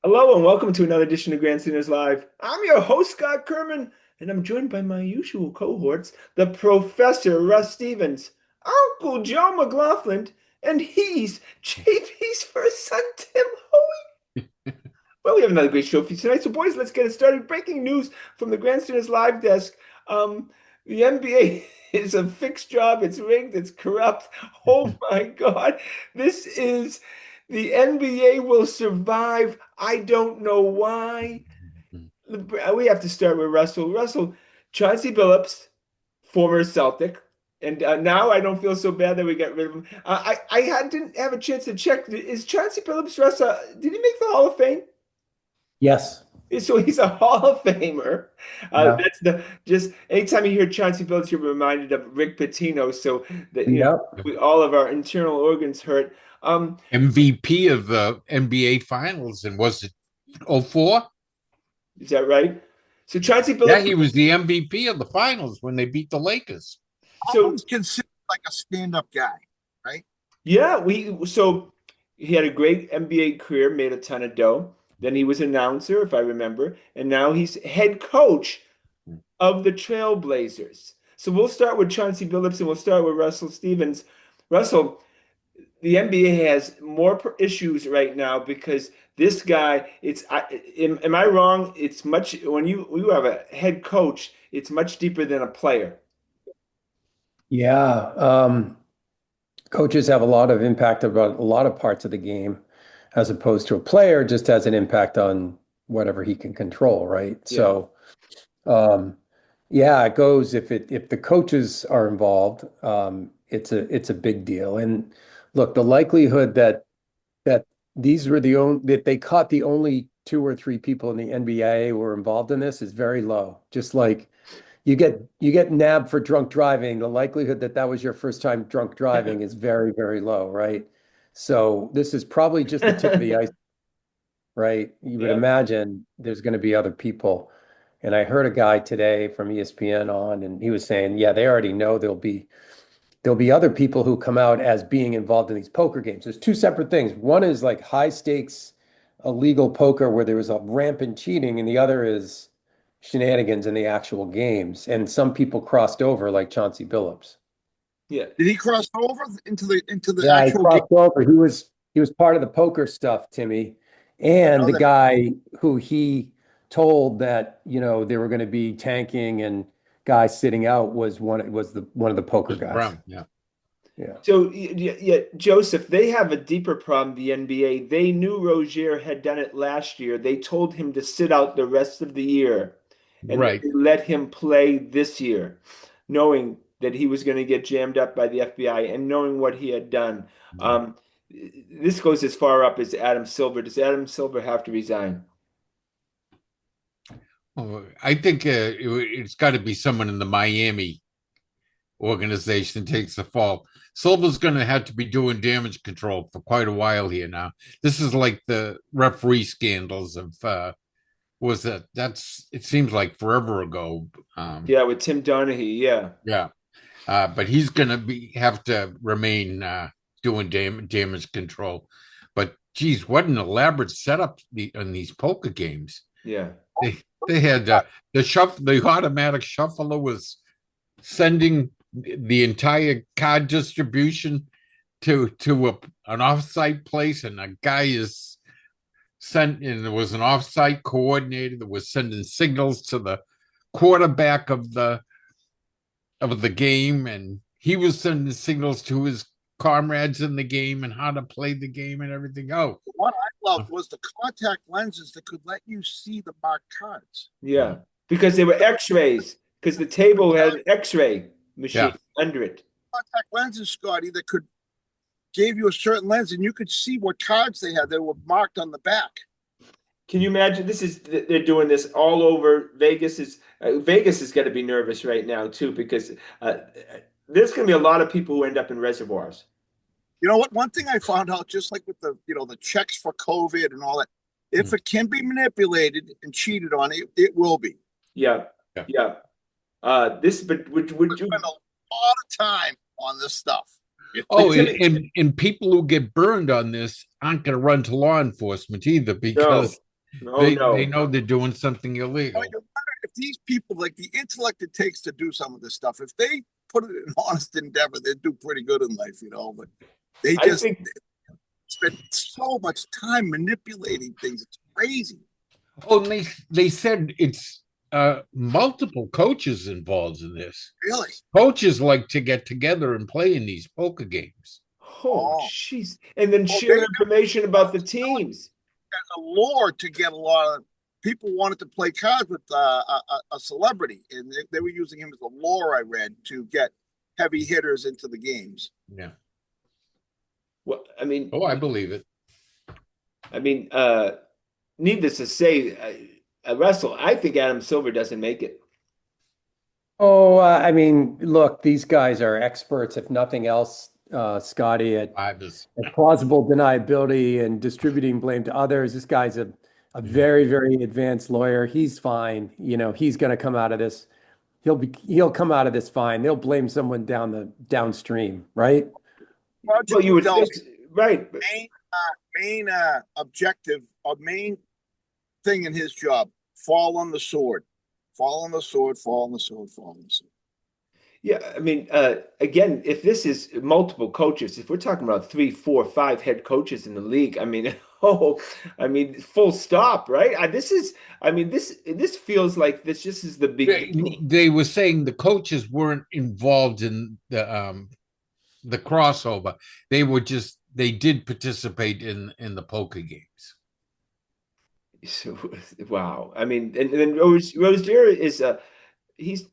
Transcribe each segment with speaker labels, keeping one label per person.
Speaker 1: Hello and welcome to another edition of Grandstanders Live. I'm your host, Scott Kerman, and I'm joined by my usual cohorts, the Professor Russ Stevens, Uncle Joe McLaughlin, and he's JP's first son, Tim Hoey. Well, we have another great show for you tonight. So, boys, let's get it started. Breaking news from the Grandstanders Live desk. The NBA is a fixed job. It's rigged. It's corrupt. Oh my God. This is the NBA will survive. I don't know why. We have to start with Russell. Russell, Chauncey Billups, former Celtic. And now I don't feel so bad that we got rid of him. Didn't have a chance to check. Is Chauncey Billups, Russell, did he make the Hall of Fame?
Speaker 2: Yes.
Speaker 1: So he's a Hall of Famer.
Speaker 2: Yeah.
Speaker 1: That's the just anytime you hear Chauncey Billups, you're reminded of Rick Pitino. So that
Speaker 2: Yep.
Speaker 1: all of our internal organs hurt.
Speaker 3: MVP of the NBA Finals, and was it '04?
Speaker 1: Is that right? So Chauncey
Speaker 3: Yeah,
Speaker 1: Billups.
Speaker 3: he was the MVP of the Finals when they beat the Lakers.
Speaker 1: So
Speaker 4: Almost considered like a stand-up guy, right?
Speaker 1: yeah, he had a great NBA career, made a ton of dough. Then he was announcer, if I remember, and now he's head coach of the Trailblazers. So we'll start with Chauncey Billups and we'll start with Russell Stevens. Russell, the NBA has more issues right now because this guy, am I wrong? It's much when you have a head coach, it's much deeper than a player.
Speaker 2: Yeah. Coaches have a lot of impact about a lot of parts of the game, as opposed to a player just has an impact on whatever he can control, right?
Speaker 1: Yeah.
Speaker 2: So, um, yeah, it goes if the coaches are involved, it's a big deal. And look, the likelihood that these were the only that they caught the only two or three people in the NBA who were involved in this is very low. Just like you get nabbed for drunk driving, the likelihood that that was your first time drunk driving is very, very low, right? So this is probably just the tip of the ice, right? You would
Speaker 1: Yeah.
Speaker 2: imagine there's going to be other people. And I heard a guy today from ESPN on, and he was saying, yeah, they already know there'll be other people who come out as being involved in these poker games. There's two separate things. One is like high stakes illegal poker where there was a rampant cheating, and the other is shenanigans in the actual games. And some people crossed over, like Chauncey Billups.
Speaker 1: Yeah.
Speaker 4: Did he cross over into the
Speaker 2: Yeah, he
Speaker 4: actual game?
Speaker 2: crossed over. He was part of the poker stuff, Timmy. And
Speaker 4: Oh,
Speaker 2: the
Speaker 4: that
Speaker 2: guy who he told that, they were going to be tanking and guys sitting out one of the poker
Speaker 3: Was
Speaker 2: guys.
Speaker 3: Brown, yeah.
Speaker 2: Yeah.
Speaker 1: So yeah, Joseph, they have a deeper problem, the NBA. They knew Rozier had done it last year. They told him to sit out the rest of the year and then
Speaker 3: Right.
Speaker 1: they let him play this year, knowing that he was going to get jammed up by the FBI and knowing what he had done. Um, this goes as far up as Adam Silver. Does Adam Silver have to resign?
Speaker 3: Oh, I think it's got to be someone in the Miami organization takes the fall. Silver's going to have to be doing damage control for quite a while here now. This is like the referee scandals of it seems like forever ago.
Speaker 1: Yeah, with Tim Donaghy. Yeah.
Speaker 3: Yeah. But he's going to have to remain doing damage control. But geez, what an elaborate setup on these poker games.
Speaker 1: Yeah.
Speaker 3: They they had the automatic shuffler was sending the entire card distribution to an offsite place, and a guy is sent, and there was an offsite coordinator that was sending signals to the quarterback of the game, and he was sending signals to his comrades in the game and how to play the game and everything. Oh,
Speaker 4: what I loved was the contact lenses that could let you see the marked cards.
Speaker 1: Yeah. Because they were X-rays, because the table had an X-ray machine
Speaker 3: yeah.
Speaker 1: under it.
Speaker 4: Contact lenses, Scotty, that could gave you a certain lens, and you could see what cards they had. They were marked on the back.
Speaker 1: Can you imagine? They're doing this all over. Vegas is going to be nervous right now too because there's going to be a lot of people who end up in reservoirs.
Speaker 4: You know what? One thing I found out, just like with the checks for COVID and all that, if it can be manipulated and cheated on, it will be.
Speaker 1: Yeah,
Speaker 3: Yeah.
Speaker 1: yeah. But would
Speaker 4: We
Speaker 1: you?
Speaker 4: spend a lot of time on this stuff.
Speaker 3: Oh, and people who get burned on this aren't going to run to law enforcement either,
Speaker 1: No,
Speaker 3: because
Speaker 1: Oh
Speaker 3: they
Speaker 1: no.
Speaker 3: know they're doing something
Speaker 4: Oh,
Speaker 3: illegal.
Speaker 4: you wonder if these people, like the intellect it takes to do some of this stuff, if they put it in honest endeavor, they'd do pretty good in life, But they
Speaker 1: I
Speaker 4: just
Speaker 1: think
Speaker 4: spend so much time manipulating things. It's crazy.
Speaker 3: Oh, and they said it's multiple coaches involved in this.
Speaker 4: Really?
Speaker 3: Coaches like to get together and play in these poker games.
Speaker 1: oh
Speaker 4: Oh,
Speaker 1: jeez. And then
Speaker 4: well, they
Speaker 1: share information about the teams.
Speaker 4: a lure to get a lot of people wanted to play cards with a celebrity, and they were using him as a lure. I read to get heavy hitters into the games.
Speaker 3: Yeah.
Speaker 1: Well, I mean,
Speaker 3: Oh, I believe it.
Speaker 1: I mean, needless to say, Russell, I think Adam Silver doesn't make it.
Speaker 2: Oh, I mean, look, these guys are experts, if nothing else, Scotty,
Speaker 3: I was.
Speaker 2: at plausible deniability and distributing blame to others. This guy's a very, very advanced lawyer. He's fine. He's going to come out of this. He'll come out of this fine. They'll blame someone downstream, right?
Speaker 1: Well, you would
Speaker 4: Goodell's
Speaker 1: think, right?
Speaker 4: main objective, or main thing in his job: fall on the sword, fall on the sword, fall on the sword, fall on the sword.
Speaker 1: Yeah, I mean, again, if this is multiple coaches, if we're talking about 3, 4, 5 head coaches in the league, I mean, full stop, right? This feels like this is the beginning.
Speaker 3: They were saying the coaches weren't involved in the crossover. They did participate in the poker games.
Speaker 1: So, wow. I mean, and then Rozier is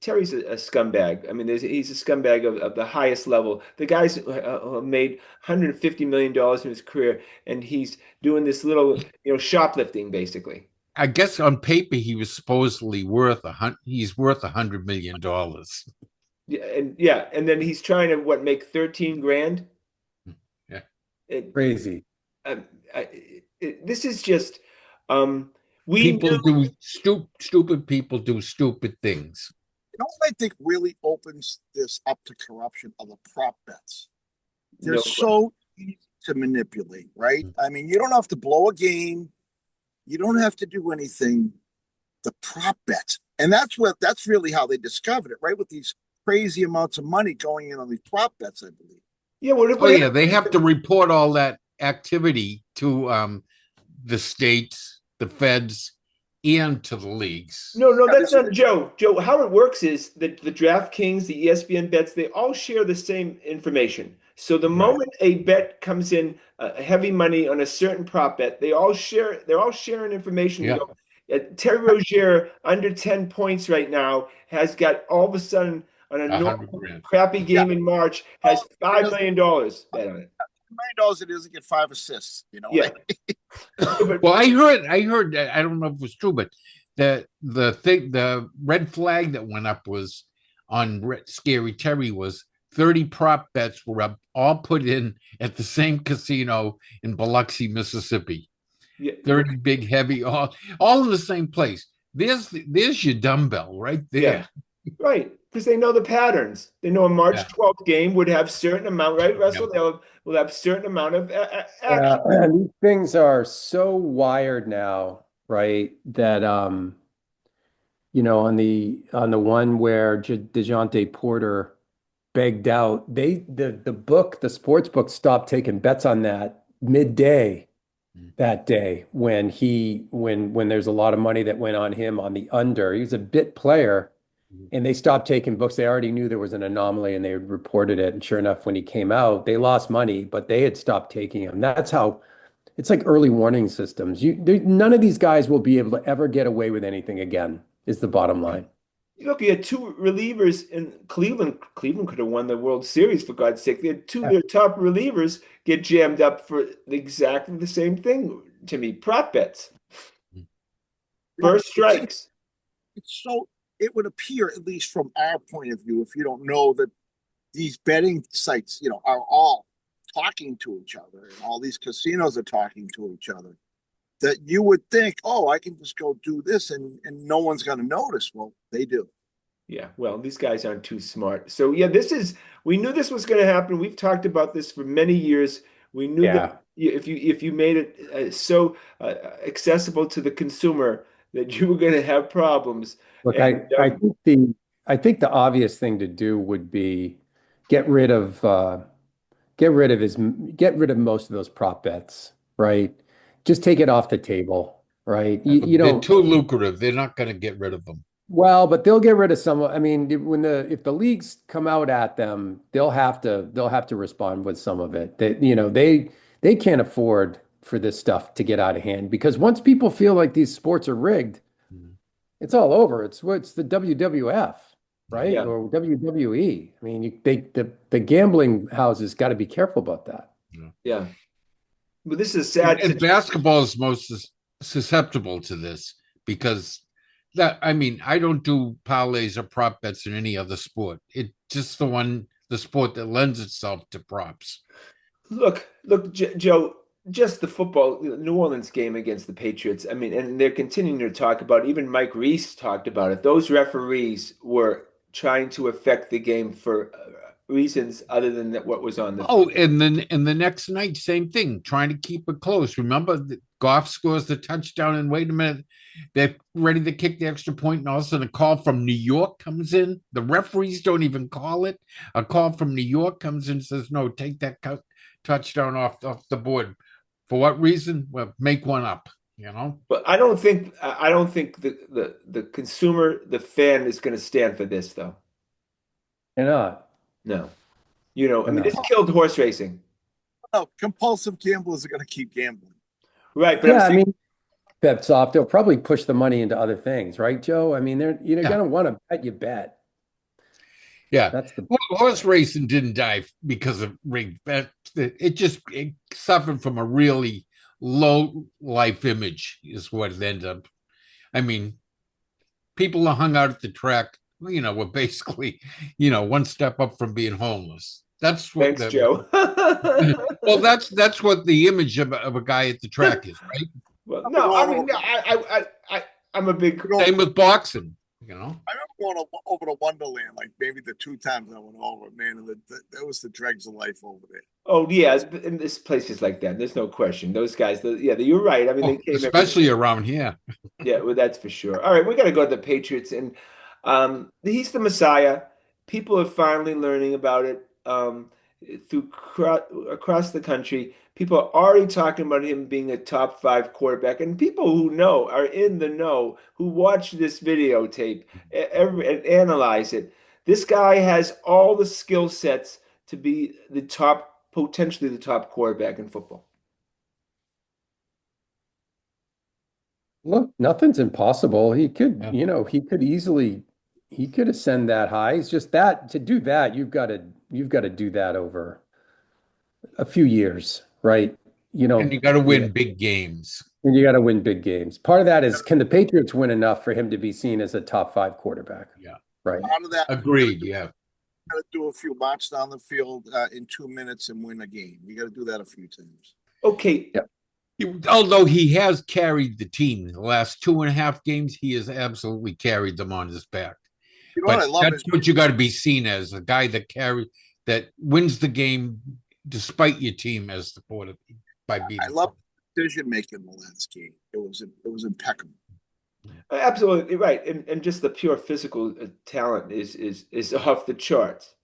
Speaker 1: Terry's a scumbag. I mean, he's a scumbag of the highest level. The guy's made $150 million in his career, and he's doing this little, shoplifting, basically.
Speaker 3: I guess on paper he was supposedly he's worth $100 million.
Speaker 1: Yeah, and then he's trying to make 13 grand.
Speaker 3: Yeah,
Speaker 2: Crazy.
Speaker 1: This is just
Speaker 3: stupid people do stupid things.
Speaker 4: You know what I think really opens this up to corruption are the prop bets. They're so easy to manipulate, right? I mean, you don't have to blow a game. You don't have to do anything. The prop bets. And that's really how they discovered it, right? With these crazy amounts of money going in on these prop bets, I believe.
Speaker 1: Yeah,
Speaker 3: they have to report all that activity to the states, the feds, and to the leagues.
Speaker 1: No, that's not Joe. Joe, how it works is that the DraftKings, the ESPN bets, they all share the same information. So the moment a bet comes in, heavy money on a certain prop bet, they're all sharing information.
Speaker 3: Yeah.
Speaker 1: Terry Rozier, under 10 points right now, has got all of a sudden on a normal, crappy game in March, has $5 million bet on it.
Speaker 4: $5 million, it doesn't get 5 assists,
Speaker 1: Yeah.
Speaker 3: Well, I heard, I don't know if it was true, but the red flag that went up was on Scary Terry was 30 prop bets were up, all put in at the same casino in Biloxi, Mississippi.
Speaker 1: Yeah.
Speaker 3: 30 big, heavy, all in the same place. There's your dumbbell right there.
Speaker 1: Yeah. Right. Because they know the patterns. They know a March 12th game would have certain amount, right, Russell?
Speaker 3: Yeah.
Speaker 1: Will have certain amount of action.
Speaker 2: Yeah, these things are so wired now, right? That on the one where DeJounte Porter begged out, the sports book stopped taking bets on that midday that day when there's a lot of money that went on him on the under. He was a bit player. And they stopped taking books. They already knew there was an anomaly and they had reported it. And sure enough, when he came out, they lost money, but they had stopped taking him. That's how it's like early warning systems. None of these guys will be able to ever get away with anything again, is the bottom line.
Speaker 1: Look, you had 2 relievers in Cleveland. Cleveland could have won the World Series, for God's sake. They had 2 of their top relievers get jammed up for exactly the same thing to me. Prop bets. First strikes.
Speaker 4: It would appear, at least from our point of view, if you don't know, that these betting sites, are all talking to each other, and all these casinos are talking to each other, that you would think, oh, I can just go do this and no one's going to notice. Well, they do.
Speaker 1: Yeah, well, these guys aren't too smart. So, yeah, we knew this was going to happen. We've talked about this for many years. We knew that if you made it so accessible to the consumer that you were going to have problems.
Speaker 2: Look,
Speaker 1: And
Speaker 2: I think the obvious thing to do would be get rid of get rid of his get rid of most of those prop bets, right? Just take it off the table, right? You
Speaker 3: They're
Speaker 2: don't.
Speaker 3: too lucrative. They're not going to get rid of them.
Speaker 2: Well, but they'll get rid of some. I mean, when the if the leagues come out at them, they'll have to respond with some of it. They can't afford for this stuff to get out of hand because once people feel like these sports are rigged,
Speaker 3: Mhm.
Speaker 2: it's all over. It's the WWF, right?
Speaker 1: yeah,
Speaker 2: Or WWE. I mean, the gambling houses got to be careful about that.
Speaker 3: Yeah.
Speaker 1: yeah. But this is a sad
Speaker 3: And
Speaker 1: situation.
Speaker 3: basketball is most susceptible to this because I mean, I don't do parlays or prop bets in any other sport. It's just the sport that lends itself to props.
Speaker 1: Look, Joe, just the football, New Orleans game against the Patriots. I mean, and they're continuing to talk about, even Mike Reese talked about it. Those referees were trying to affect the game for reasons other than what was on the
Speaker 3: Oh,
Speaker 1: field.
Speaker 3: and the next night, same thing, trying to keep it close. Remember, Goff scores the touchdown, and wait a minute, they're ready to kick the extra point, and all of a sudden, a call from New York comes in. The referees don't even call it. A call from New York comes in and says, "No, take that touchdown off the board." For what reason? Well, make one up. You know.
Speaker 1: But I don't think the consumer, the fan is going to stand for this though.
Speaker 2: And
Speaker 1: No. I
Speaker 2: and
Speaker 1: mean, this killed horse racing.
Speaker 4: No, compulsive gamblers are going to keep gambling.
Speaker 1: Right, but I'm
Speaker 2: yeah, I
Speaker 1: saying
Speaker 2: mean, bets off. They'll probably push the money into other things, right, Joe? I mean, you're
Speaker 3: Yeah.
Speaker 2: gonna want to bet. You bet.
Speaker 3: Yeah.
Speaker 2: That's the
Speaker 3: Horse racing didn't die because of rigged bet. It suffered from a really low life image, is what it ended up. I mean, people who hung out at the track, were basically, one step up from being homeless. That's what
Speaker 1: thanks, Joe.
Speaker 3: well, that's what the image of a guy at the track is, right?
Speaker 1: Well,
Speaker 4: I'm
Speaker 1: no, I
Speaker 4: going
Speaker 1: mean,
Speaker 4: over,
Speaker 1: I'm a big.
Speaker 3: Same with boxing,
Speaker 4: I remember going over to Wonderland, like maybe the 2 times I went over, man, and that was the dregs of life over there.
Speaker 1: Oh yeah, and this place is like that. There's no question. Those guys, you're right. I mean, they
Speaker 3: Oh,
Speaker 1: came every day.
Speaker 3: especially around here.
Speaker 1: Yeah, well, that's for sure. All right, we got to go to the Patriots, and he's the Messiah. People are finally learning about it across the country. People are already talking about him being a top five quarterback, and people who know are in the know who watch this videotape and analyze it. This guy has all the skill sets to be potentially the top quarterback in football.
Speaker 2: look. Nothing's impossible.
Speaker 3: Yeah.
Speaker 2: He could ascend that high. It's just that to do that, you've got to do that over a few years, right? You
Speaker 3: And
Speaker 2: know,
Speaker 3: you got to
Speaker 2: yeah,
Speaker 3: win big games.
Speaker 2: and you got to win big games. Part of that is can the Patriots win enough for him to be seen as a top five quarterback,
Speaker 3: Yeah.
Speaker 2: right?
Speaker 4: Out of that,
Speaker 3: Agreed. Yeah.
Speaker 4: got to do a few march down the field in 2 minutes and win a game. You got to do that a few times.
Speaker 1: Okay,
Speaker 2: Yeah.
Speaker 3: Although he has carried the team in the last 2.5 games, he has absolutely carried them on his back.
Speaker 4: You know
Speaker 3: But
Speaker 4: what I love
Speaker 3: that's
Speaker 4: is
Speaker 3: what you got to be seen as, a guy that wins the game despite your team as the quarterback by beating.
Speaker 4: I love decision making in the last game. It was impeccable.
Speaker 1: absolutely right, and just the pure physical talent is off the charts.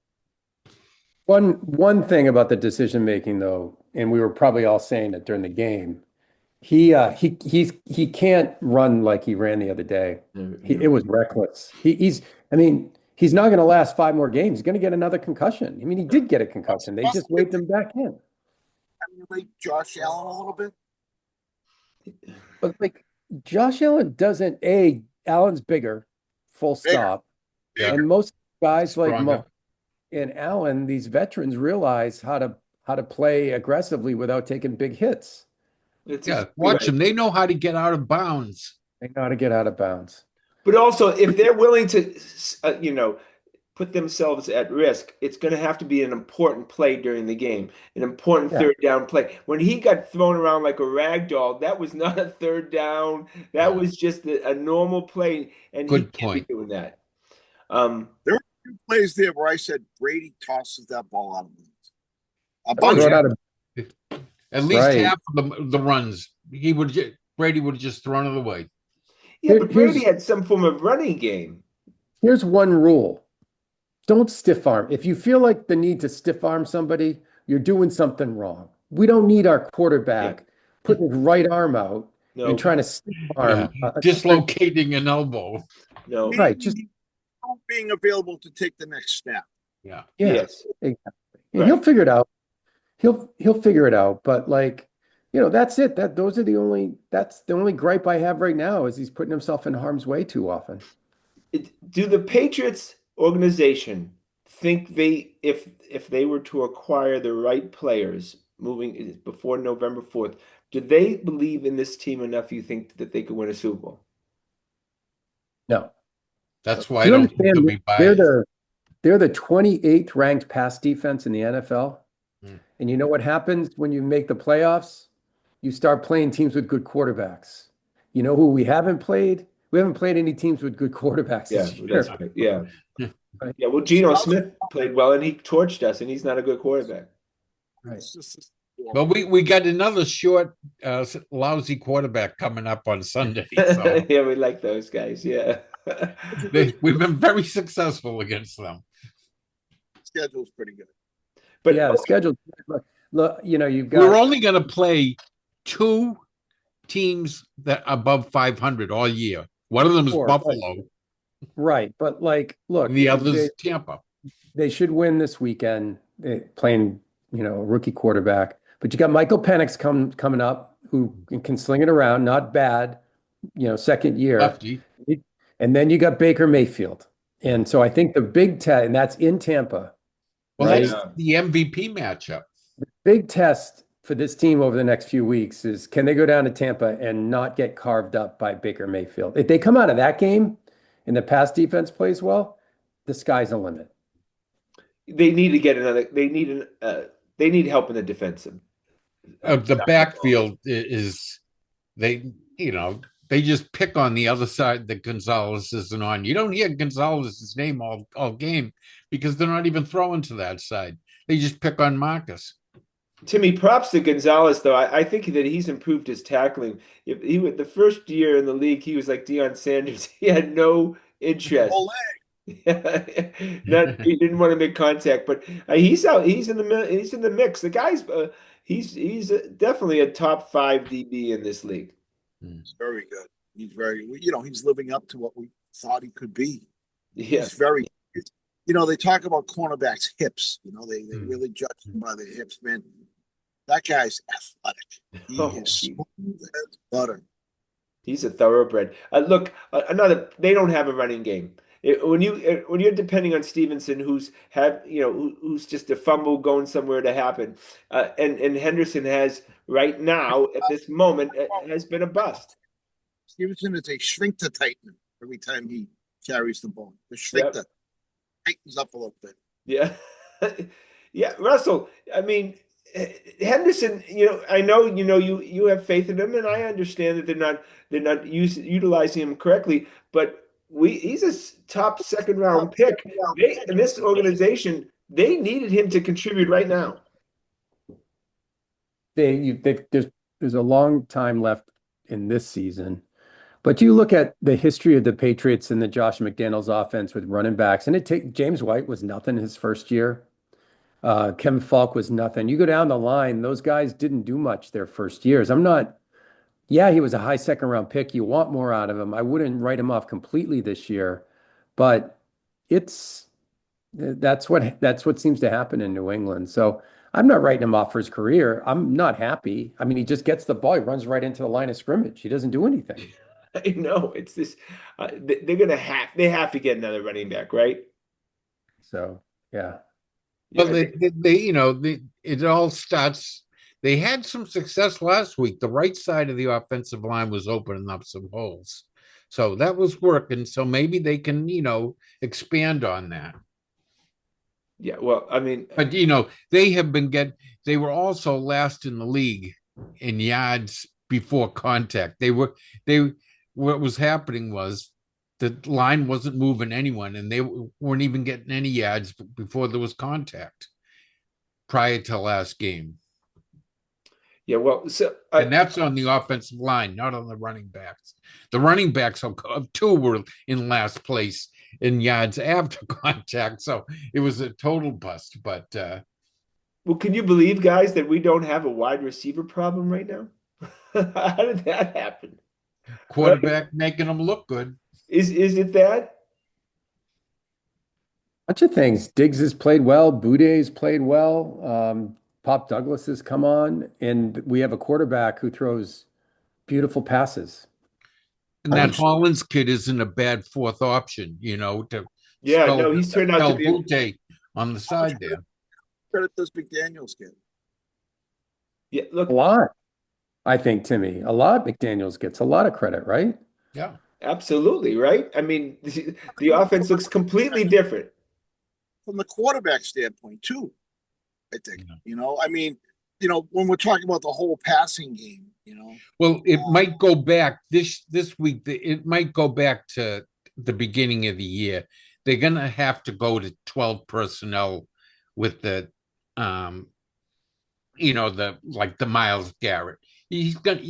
Speaker 2: One thing about the decision making though, and we were probably all saying it during the game, he can't run like he ran the other day. It was reckless. I mean, he's not going to last 5 more games. He's going to get another concussion. I mean, he did get a concussion. They just waved him back in.
Speaker 4: Emulate Josh Allen a little bit.
Speaker 2: But like Josh Allen doesn't, Allen's bigger, full stop.
Speaker 3: Yeah.
Speaker 2: And most guys like
Speaker 3: Stronger.
Speaker 2: and Allen, these veterans realize how to play aggressively without taking big hits.
Speaker 3: Yeah, watch them. They know how to get out of bounds.
Speaker 2: They know how to get out of bounds.
Speaker 1: But also, if they're willing to, put themselves at risk, it's going to have to be an important play during the game, an important
Speaker 2: Yeah.
Speaker 1: third down play. When he got thrown around like a rag doll, that was not a third down. That was just a normal play, and he
Speaker 3: Good
Speaker 1: can't be
Speaker 3: point.
Speaker 1: doing that.
Speaker 4: There were 2 plays there where I said Brady tosses that ball out of bounds. A
Speaker 2: Throw
Speaker 4: bunch
Speaker 2: it
Speaker 4: of
Speaker 2: out of
Speaker 3: At least
Speaker 2: Right.
Speaker 3: half of the runs, Brady would have just thrown it away.
Speaker 1: Yeah, but Brady
Speaker 2: Here's
Speaker 1: had some form of running game.
Speaker 2: here's one rule. Don't stiff arm. If you feel like the need to stiff arm somebody, you're doing something wrong. We don't need our
Speaker 1: Yeah.
Speaker 2: quarterback putting his right arm out and
Speaker 1: No,
Speaker 2: trying to stiff
Speaker 3: Yeah,
Speaker 2: arm.
Speaker 3: dislocating an elbow.
Speaker 1: no.
Speaker 2: Right. Just
Speaker 4: Maybe being available to take the next step.
Speaker 3: Yeah.
Speaker 2: yeah.
Speaker 1: Yes.
Speaker 2: Exactly. And
Speaker 1: Right.
Speaker 2: he'll figure it out. He'll figure it out. But like, that's it. That's the only gripe I have right now is he's putting himself in harm's way too often.
Speaker 1: Do the Patriots organization think if they were to acquire the right players moving before November 4th, do they believe in this team enough, you think, that they could win a Super Bowl?
Speaker 2: No.
Speaker 3: That's why
Speaker 2: Do
Speaker 3: I
Speaker 2: you
Speaker 3: don't think they'll
Speaker 2: understand
Speaker 3: be biased.
Speaker 2: they're the 28th ranked pass defense in the NFL?
Speaker 3: Hmm.
Speaker 2: And you know what happens when you make the playoffs? You start playing teams with good quarterbacks. You know who we haven't played? We haven't played any teams with good quarterbacks
Speaker 1: Yeah,
Speaker 2: this
Speaker 1: that's
Speaker 2: year.
Speaker 1: right. Yeah.
Speaker 2: Right.
Speaker 1: Yeah, well, Geno Smith played well and he torched us, and he's not a good quarterback.
Speaker 2: Right.
Speaker 4: It's just
Speaker 3: Well, we got another short, lousy quarterback coming up on Sunday. So
Speaker 1: Yeah, we like those guys. Yeah.
Speaker 3: we've been very successful against them.
Speaker 4: schedule's pretty good.
Speaker 1: But
Speaker 2: Yeah, the
Speaker 1: okay,
Speaker 2: schedule. Look, you've
Speaker 3: We're
Speaker 2: got
Speaker 3: only going to play 2 teams that are above 500 all year. One of them is
Speaker 2: Sure,
Speaker 3: Buffalo,
Speaker 2: right, but like, look,
Speaker 3: and the other is Tampa.
Speaker 2: they should win this weekend. Playing, a rookie quarterback, but you got Michael Penix coming up who can sling it around, not bad, second year,
Speaker 3: Lefty.
Speaker 2: and then you got Baker Mayfield, and so I think the big test, and that's in Tampa,
Speaker 3: Well,
Speaker 2: right?
Speaker 3: that's the MVP matchup.
Speaker 2: Big test for this team over the next few weeks is can they go down to Tampa and not get carved up by Baker Mayfield? If they come out of that game and the pass defense plays well, the sky's the limit.
Speaker 1: they need to get another. They need help in the defensive.
Speaker 3: The backfield is they, they just pick on the other side that Gonzalez isn't on. You don't hear Gonzalez's name all game because they're not even throwing to that side. They just pick on Marcus.
Speaker 1: Timmy, props to Gonzalez, though. I think that he's improved his tackling. If he was the first year in the league, he was like Deion Sanders. He had no interest.
Speaker 4: Whole
Speaker 1: He didn't want to make contact, but he's out. He's in the mix. The guy's he's definitely a top 5 DB in this league.
Speaker 4: He's very good. He's very, he's living up to what we thought he could be.
Speaker 1: Yeah,
Speaker 4: He's very, they talk about cornerbacks' hips. They really judge him by the hips, man. That guy's athletic. He is smooth as butter.
Speaker 1: he's a thoroughbred. Look, they don't have a running game. When you're depending on Stevenson, who's just a fumble going somewhere to happen, and Henderson has right now at this moment has been a bust.
Speaker 4: Stevenson is a shrink to tighten every time he carries the ball. The shrink to tightens up a little bit.
Speaker 1: Yeah, yeah, Russell. I mean, Henderson. I know you have faith in him, and I understand that they're not utilizing him correctly, but. He's a top second round pick. In this organization, they needed him to contribute right now.
Speaker 2: There's a long time left in this season, but you look at the history of the Patriots and the Josh McDaniels offense with running backs, and James White was nothing his first year. Kevin Falk was nothing. You go down the line; those guys didn't do much their first years. Yeah, he was a high second round pick. You want more out of him. I wouldn't write him off completely this year, but that's what seems to happen in New England. So I'm not writing him off for his career. I'm not happy. I mean, he just gets the ball, he runs right into the line of scrimmage. He doesn't do anything.
Speaker 1: I know it's this. They have to get another running back, right?
Speaker 2: So yeah.
Speaker 3: Well, it all starts. They had some success last week. The right side of the offensive line was opening up some holes. So that was working. So maybe they can, expand on that.
Speaker 1: Yeah, well, I mean,
Speaker 3: but they were also last in the league in yards before contact. What was happening was the line wasn't moving anyone, and they weren't even getting any yards before there was contact prior to last game.
Speaker 1: Yeah, well, so
Speaker 3: And that's on the offensive line, not on the running backs. The running backs, two were in last place in yards after contact. So it was a total bust. But
Speaker 1: well, can you believe, guys, that we don't have a wide receiver problem right now? How did that happen? Right?
Speaker 3: quarterback making them look good.
Speaker 1: Is it that?
Speaker 2: Bunch of things. Diggs has played well. Buday's played well. Pop Douglas has come on, and we have a quarterback who throws beautiful passes.
Speaker 3: And that
Speaker 2: Um,
Speaker 3: Hollins kid isn't a bad fourth option, to
Speaker 1: Yeah,
Speaker 3: spell
Speaker 1: no, he's turned out to be.
Speaker 3: Butte on the
Speaker 4: How much
Speaker 3: side there.
Speaker 4: credit does McDaniels get?
Speaker 1: Yeah,
Speaker 2: a
Speaker 1: look,
Speaker 2: lot, I think, Timmy. A lot. McDaniels gets a lot of credit, right?
Speaker 3: Yeah.
Speaker 1: absolutely, right? I mean, the offense looks completely different.
Speaker 4: From the quarterback standpoint, too, I think.
Speaker 3: Yeah.
Speaker 4: I mean, when we're talking about the whole passing game,
Speaker 3: Well, it might go back this week. It might go back to the beginning of the year. They're gonna have to go to 12 personnel with um, the Miles Garrett. He's gonna,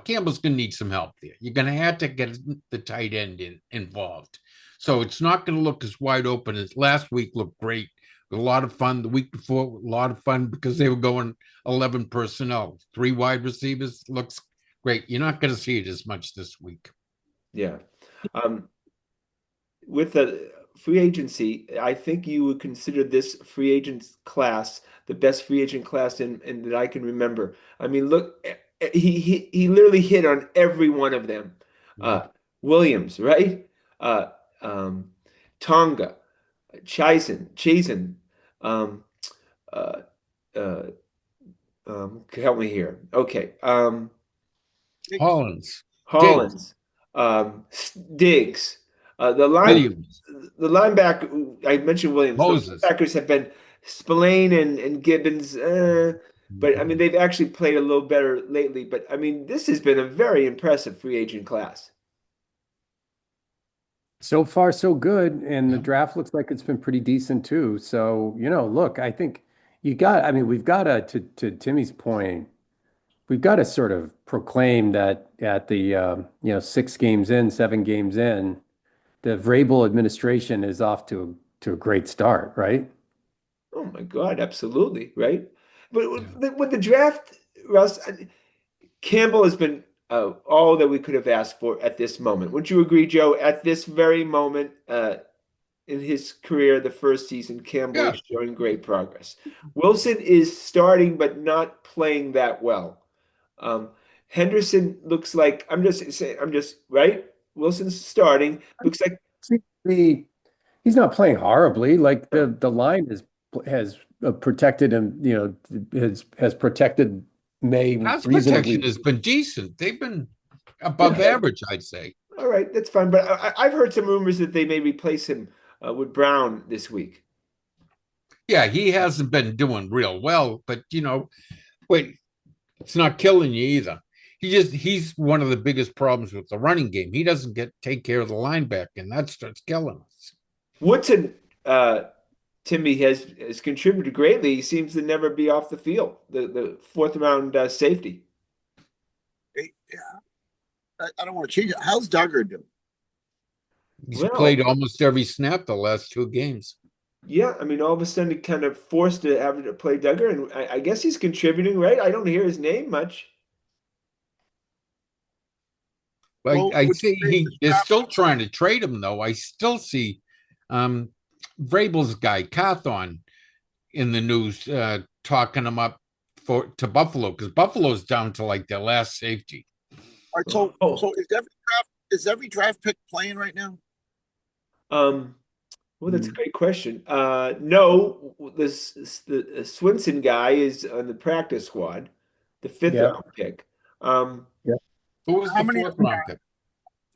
Speaker 3: Campbell's gonna need some help there. You're gonna have to get the tight end involved. So it's not gonna look as wide open as last week. Looked great, a lot of fun. The week before, a lot of fun because they were going 11 personnel, three wide receivers. Looks great. You're not gonna see it as much this week.
Speaker 1: Yeah. Um, with the free agency, I think you would consider this free agent class the best free agent class in that I can remember. I mean, look, he literally hit on every one of them. Uh, Williams, right? Uh, um, Tonga, Chazen, um, uh, uh, help me here. Okay.
Speaker 3: Hollins, Diggs,
Speaker 1: Hollins, Diggs, the line,
Speaker 3: Williams,
Speaker 1: the linebacker. I mentioned Williams. The
Speaker 3: Moses.
Speaker 1: linebackers have been Spillane and Gibbons, but I mean they've actually played a little better lately. But I mean this has been a very impressive free agent class.
Speaker 2: So far, so good. And the
Speaker 3: Yeah.
Speaker 2: draft looks like it's been pretty decent too. So, look, I think I mean, we've got to Timmy's point, we've got to sort of proclaim that at the, 6 games in, 7 games in, the Vrabel administration is off to a great start, right?
Speaker 1: Oh my God, absolutely, right? But
Speaker 3: Yeah.
Speaker 1: with the draft, Russ, Campbell has been all that we could have asked for at this moment. Would you agree, Joe? At this very moment in his career, the first season, Campbell
Speaker 3: Yeah.
Speaker 1: is showing great progress. Wilson is starting, but not playing that well. Um, Henderson looks like I'm just saying, I'm just right. Wilson's starting. Looks like
Speaker 2: He's not playing horribly. Like
Speaker 1: uh,
Speaker 2: the line has protected him, has protected May
Speaker 3: Pass protection
Speaker 2: reasonably.
Speaker 3: has been decent. They've been above
Speaker 1: okay.
Speaker 3: average, I'd say.
Speaker 1: All right, that's fine. But I've heard some rumors that they may replace him with Brown this week.
Speaker 3: Yeah, he hasn't been doing real well, but wait, it's not killing you either. He's one of the biggest problems with the running game. He doesn't take care of the linebacker, and that starts killing us.
Speaker 1: Woodson, Timmy has contributed greatly. He seems to never be off the field. The fourth round safety.
Speaker 4: Yeah, I don't want to change it. How's Duggar doing?
Speaker 3: He's
Speaker 1: Well,
Speaker 3: played almost every snap the last 2 games.
Speaker 1: yeah, I mean, all of a sudden, he kind of forced to have to play Duggar, and I guess he's contributing, right? I don't hear his name much.
Speaker 3: I,
Speaker 4: Well,
Speaker 3: I
Speaker 4: would you
Speaker 3: see
Speaker 4: say this
Speaker 3: they're
Speaker 4: draft?
Speaker 3: still trying to trade him though. I still see um Vrabel's guy Carthon in the news talking him up to Buffalo because Buffalo's down to like their last safety.
Speaker 4: All right, so
Speaker 1: Oh,
Speaker 4: is every draft pick playing right now?
Speaker 1: um, well, that's a
Speaker 2: Mm,
Speaker 1: great question. No, the Swinson guy is on the practice squad, the fifth
Speaker 2: yeah,
Speaker 1: round pick. Um,
Speaker 2: yeah.
Speaker 3: Who was
Speaker 4: How
Speaker 3: the
Speaker 4: many
Speaker 3: fourth round pick?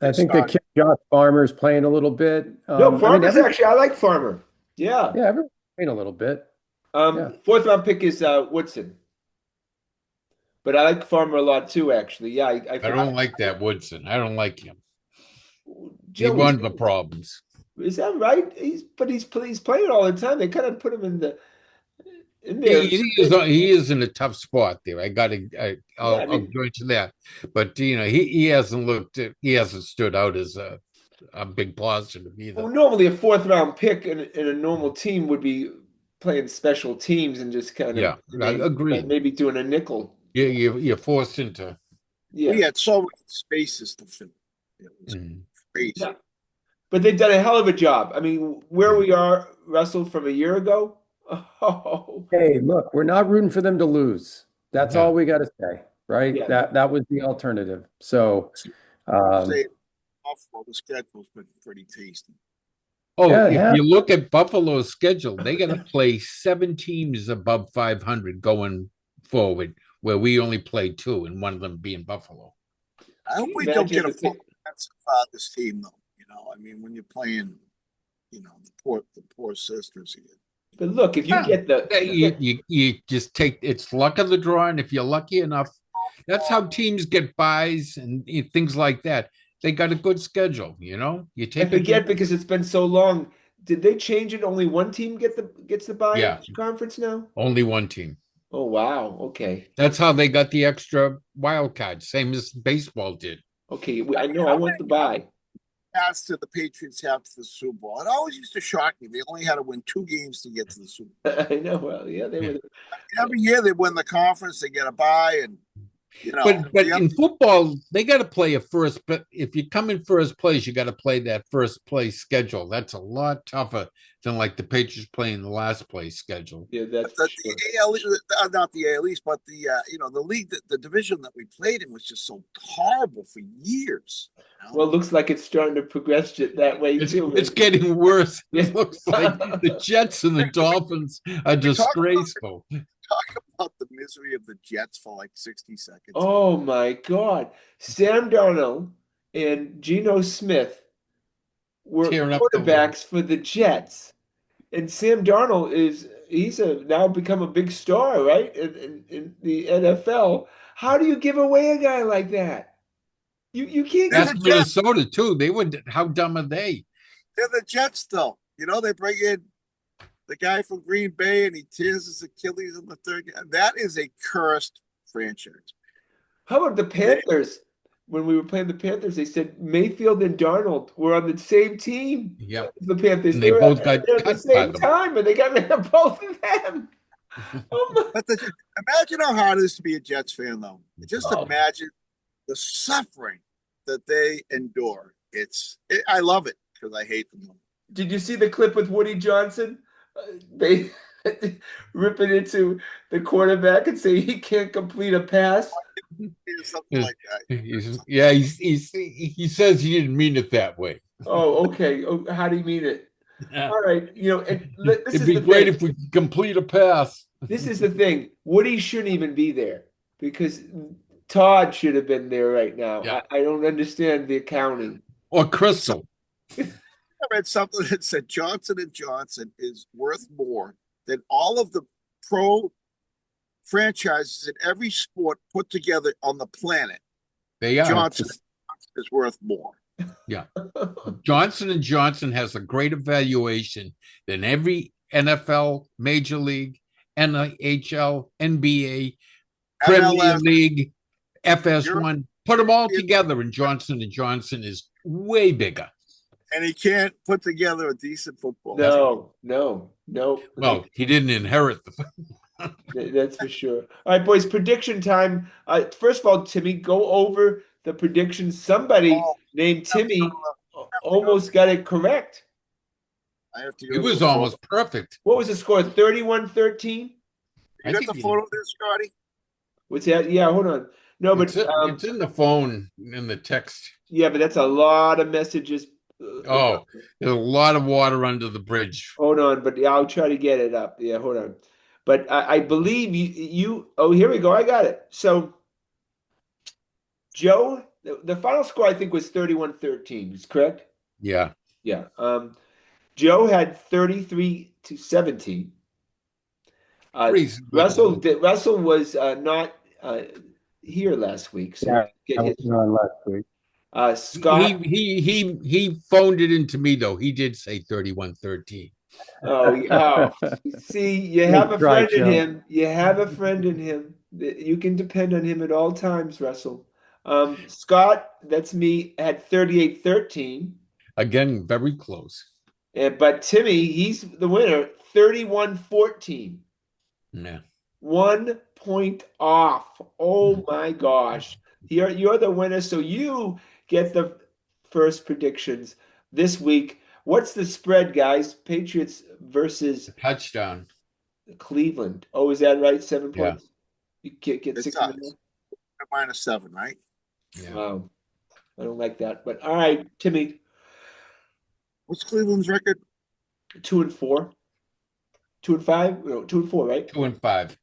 Speaker 2: I
Speaker 4: that
Speaker 2: think that
Speaker 4: started?
Speaker 2: kid Josh Farmer's playing a little bit.
Speaker 1: no,
Speaker 2: I mean,
Speaker 1: Farmer's actually, I like Farmer. Yeah.
Speaker 2: everyone's playing a little bit. Yeah.
Speaker 1: Fourth round pick is Woodson, but I like Farmer a lot too, actually. Yeah,
Speaker 3: I don't like that Woodson. I don't like him. He
Speaker 1: Joe,
Speaker 3: won the problems.
Speaker 1: is that right? He's playing all the time. They kind of put him in the. in there.
Speaker 3: He is in a tough spot there. I'll
Speaker 1: mean,
Speaker 3: join to that. But he hasn't stood out as a big positive either.
Speaker 1: well, normally a fourth round pick in a normal team would be playing special teams and just kind of
Speaker 3: I agree.
Speaker 1: maybe doing a nickel.
Speaker 3: You're forced into.
Speaker 1: Yeah.
Speaker 4: We had so many spaces to fill. It was crazy.
Speaker 1: Yeah. But they've done a hell of a job. I mean, where we are, Russell, from a year ago. Oh,
Speaker 2: Hey, look, we're not rooting for them to lose. That's
Speaker 3: Yeah.
Speaker 2: all we got to say, right?
Speaker 1: Yeah.
Speaker 2: That was the alternative. So,
Speaker 4: Say, Buffalo, the schedule's been pretty tasty.
Speaker 3: Oh,
Speaker 2: Yeah,
Speaker 3: if
Speaker 2: yeah.
Speaker 3: you look at Buffalo's schedule, they got to play 7 teams above 500 going forward, where we only play 2, and one of them being Buffalo.
Speaker 4: I hope we don't get a full defensive out of this team, though. I mean, when you're playing, the poor sisters here.
Speaker 1: but look, if you get
Speaker 3: You just take it's luck of the draw, and if you're lucky enough, that's how teams get buys and things like that. They got a good schedule, You
Speaker 1: I
Speaker 3: take
Speaker 1: forget because it's been so long. Did they change it? Only one team gets the bye in each conference now?
Speaker 3: only one team.
Speaker 1: Oh wow. Okay.
Speaker 3: That's how they got the extra wild card, same as baseball did.
Speaker 1: Okay. I know. I want the bye.
Speaker 4: As to the Patriots have to the Super Bowl, it always used to shock me. They only had to win 2 games to get to the Super Bowl.
Speaker 1: I know. Well, yeah, they were.
Speaker 4: Every year they win the conference, they get a bye, and
Speaker 3: But in football, they got to play a first. But if you come in first place, you got to play that first place schedule. That's a lot tougher than like the Patriots playing the last place schedule.
Speaker 1: Yeah, that's
Speaker 4: the
Speaker 1: sure.
Speaker 4: AL, not the AL East, but the league, the division that we played in was just so horrible for years.
Speaker 1: Well, it looks like it's starting to progress that way too.
Speaker 3: It's getting worse.
Speaker 1: Yeah.
Speaker 3: It looks like the Jets and the Dolphins are disgraceful.
Speaker 4: Talk about the misery of the Jets for like 60 seconds.
Speaker 1: Oh my God. Sam Darnold and Geno Smith were
Speaker 3: Tearing up the
Speaker 1: quarterbacks for the Jets. And Sam Darnold he's now become a big star, right? In the NFL. How do you give away a guy like that? You can't
Speaker 3: That's
Speaker 1: give
Speaker 3: Minnesota too. How dumb are they?
Speaker 4: They're the Jets, though. They bring in the guy from Green Bay and he tears his Achilles in the third game. That is a cursed franchise.
Speaker 1: How about the Panthers? When we were playing the Panthers, they said Mayfield and Darnold were on the same team.
Speaker 3: Yep.
Speaker 1: The Panthers.
Speaker 3: And they both got
Speaker 1: at the
Speaker 3: cut
Speaker 1: same
Speaker 3: by them.
Speaker 1: time, and they got rid of both of them. Oh
Speaker 4: But imagine how hard it is to be a Jets fan, though. Just imagine the suffering that they endure. I love it because I hate them.
Speaker 1: Did you see the clip with Woody Johnson? They ripping into the quarterback and say he can't complete a pass.
Speaker 4: Something like that.
Speaker 3: He says he didn't mean it that way.
Speaker 1: Oh, okay. Oh, how do you mean it?
Speaker 3: Yeah.
Speaker 1: All right.
Speaker 3: It'd be great if we could complete a pass.
Speaker 1: This is the thing. Woody shouldn't even be there because Todd should have been there right now.
Speaker 3: Yeah.
Speaker 1: I don't understand the accounting.
Speaker 3: Or Crystal.
Speaker 4: I read something that said Johnson & Johnson is worth more than all of the pro franchises in every sport put together on the planet.
Speaker 3: They are.
Speaker 4: Johnson is worth more.
Speaker 3: Yeah. Johnson & Johnson has a greater valuation than every NFL, Major League, NHL, NBA, Premier League, FS1. Put them all together, and Johnson & Johnson is way bigger.
Speaker 4: And he can't put together a decent football team.
Speaker 1: No.
Speaker 3: Well, he didn't inherit the.
Speaker 1: That's for sure. All right, boys, prediction time. First of all, Timmy, go over the predictions. Somebody named Timmy almost got it correct.
Speaker 3: It was almost perfect.
Speaker 1: What was the score? 31-13?
Speaker 4: You got the photo there, Scotty?
Speaker 1: What's that? Yeah, hold on. No, but
Speaker 3: it's in the phone, in the text.
Speaker 1: Yeah, but that's a lot of messages.
Speaker 3: There's a lot of water under the bridge.
Speaker 1: Hold on, but I'll try to get it up. Yeah, hold on. But I believe you. Oh, here we go. I got it. So, Joe, the final score I think was 31-13. Is correct?
Speaker 3: Yeah.
Speaker 1: Yeah. Joe had 33-17. Russell was not here last week, so
Speaker 2: I was on last week.
Speaker 1: Scott,
Speaker 3: he phoned it into me though. He did say 31-13.
Speaker 1: Oh, yeah. See, you have a
Speaker 2: Nice try,
Speaker 1: friend in
Speaker 2: Joe.
Speaker 1: him. You have a friend in him. You can depend on him at all times, Russell. Scott, that's me, had 38-13.
Speaker 3: Again, very close.
Speaker 1: But Timmy, he's the winner, 31-14.
Speaker 3: Yeah.
Speaker 1: 1 point off. Oh my gosh. You're the winner, so you get the first predictions this week. What's the spread, guys? Patriots versus
Speaker 3: Touchdown.
Speaker 1: Cleveland. Oh, is that right? 7
Speaker 3: Yeah.
Speaker 1: points. You get
Speaker 4: It
Speaker 1: 6.5.
Speaker 4: does. -7, right?
Speaker 3: Yeah.
Speaker 1: Wow. I don't like that. But all right, Timmy,
Speaker 4: What's Cleveland's record?
Speaker 1: 2-4. 2-5? No, 2-4, right?
Speaker 3: 2-5.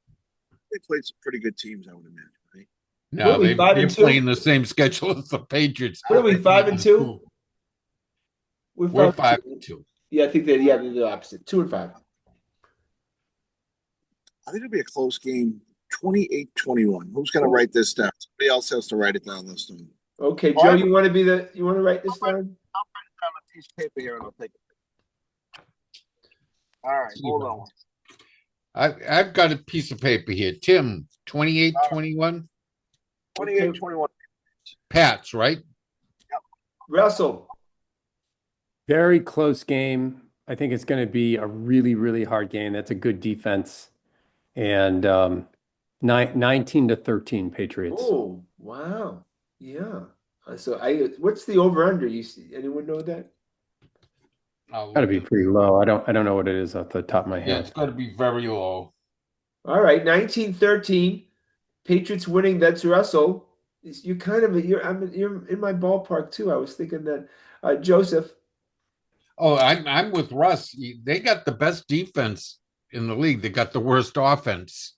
Speaker 4: They played some pretty good teams, I would imagine, right?
Speaker 1: What are
Speaker 3: No,
Speaker 1: we, 5
Speaker 3: they're
Speaker 1: and 2?
Speaker 3: playing the same schedule as the Patriots.
Speaker 1: What are we, 5 and 2?
Speaker 3: We're
Speaker 1: 5
Speaker 3: 5
Speaker 1: and 2.
Speaker 3: and 2.
Speaker 1: Yeah, I think they're the opposite. 2-5.
Speaker 4: I think it'll be a close game. 28-21. Who's going to write this down? Somebody else has to write it down this time.
Speaker 1: Okay,
Speaker 4: All
Speaker 1: Joe,
Speaker 4: right.
Speaker 1: you want to write this down?
Speaker 4: I'll write it down on a piece of paper here and I'll take it. All right, hold on.
Speaker 3: I've got a piece of paper here. Tim, 28-21.
Speaker 4: 28-21.
Speaker 3: Pats, right?
Speaker 1: Russell.
Speaker 2: Very close game. I think it's going to be a really, really hard game. That's a good defense. And 19-13 Patriots.
Speaker 1: Oh, wow. Yeah. What's the over under? Anyone know that?
Speaker 2: Got to be pretty low. I don't know what it is off the top of my
Speaker 3: Yeah, it's
Speaker 2: head.
Speaker 3: got to be very low.
Speaker 1: All right, 19-13. Patriots winning. That's Russell. You're in my ballpark too. I was thinking that Joseph.
Speaker 3: Oh, I'm with Russ. They got the best defense in the league. They got the worst offense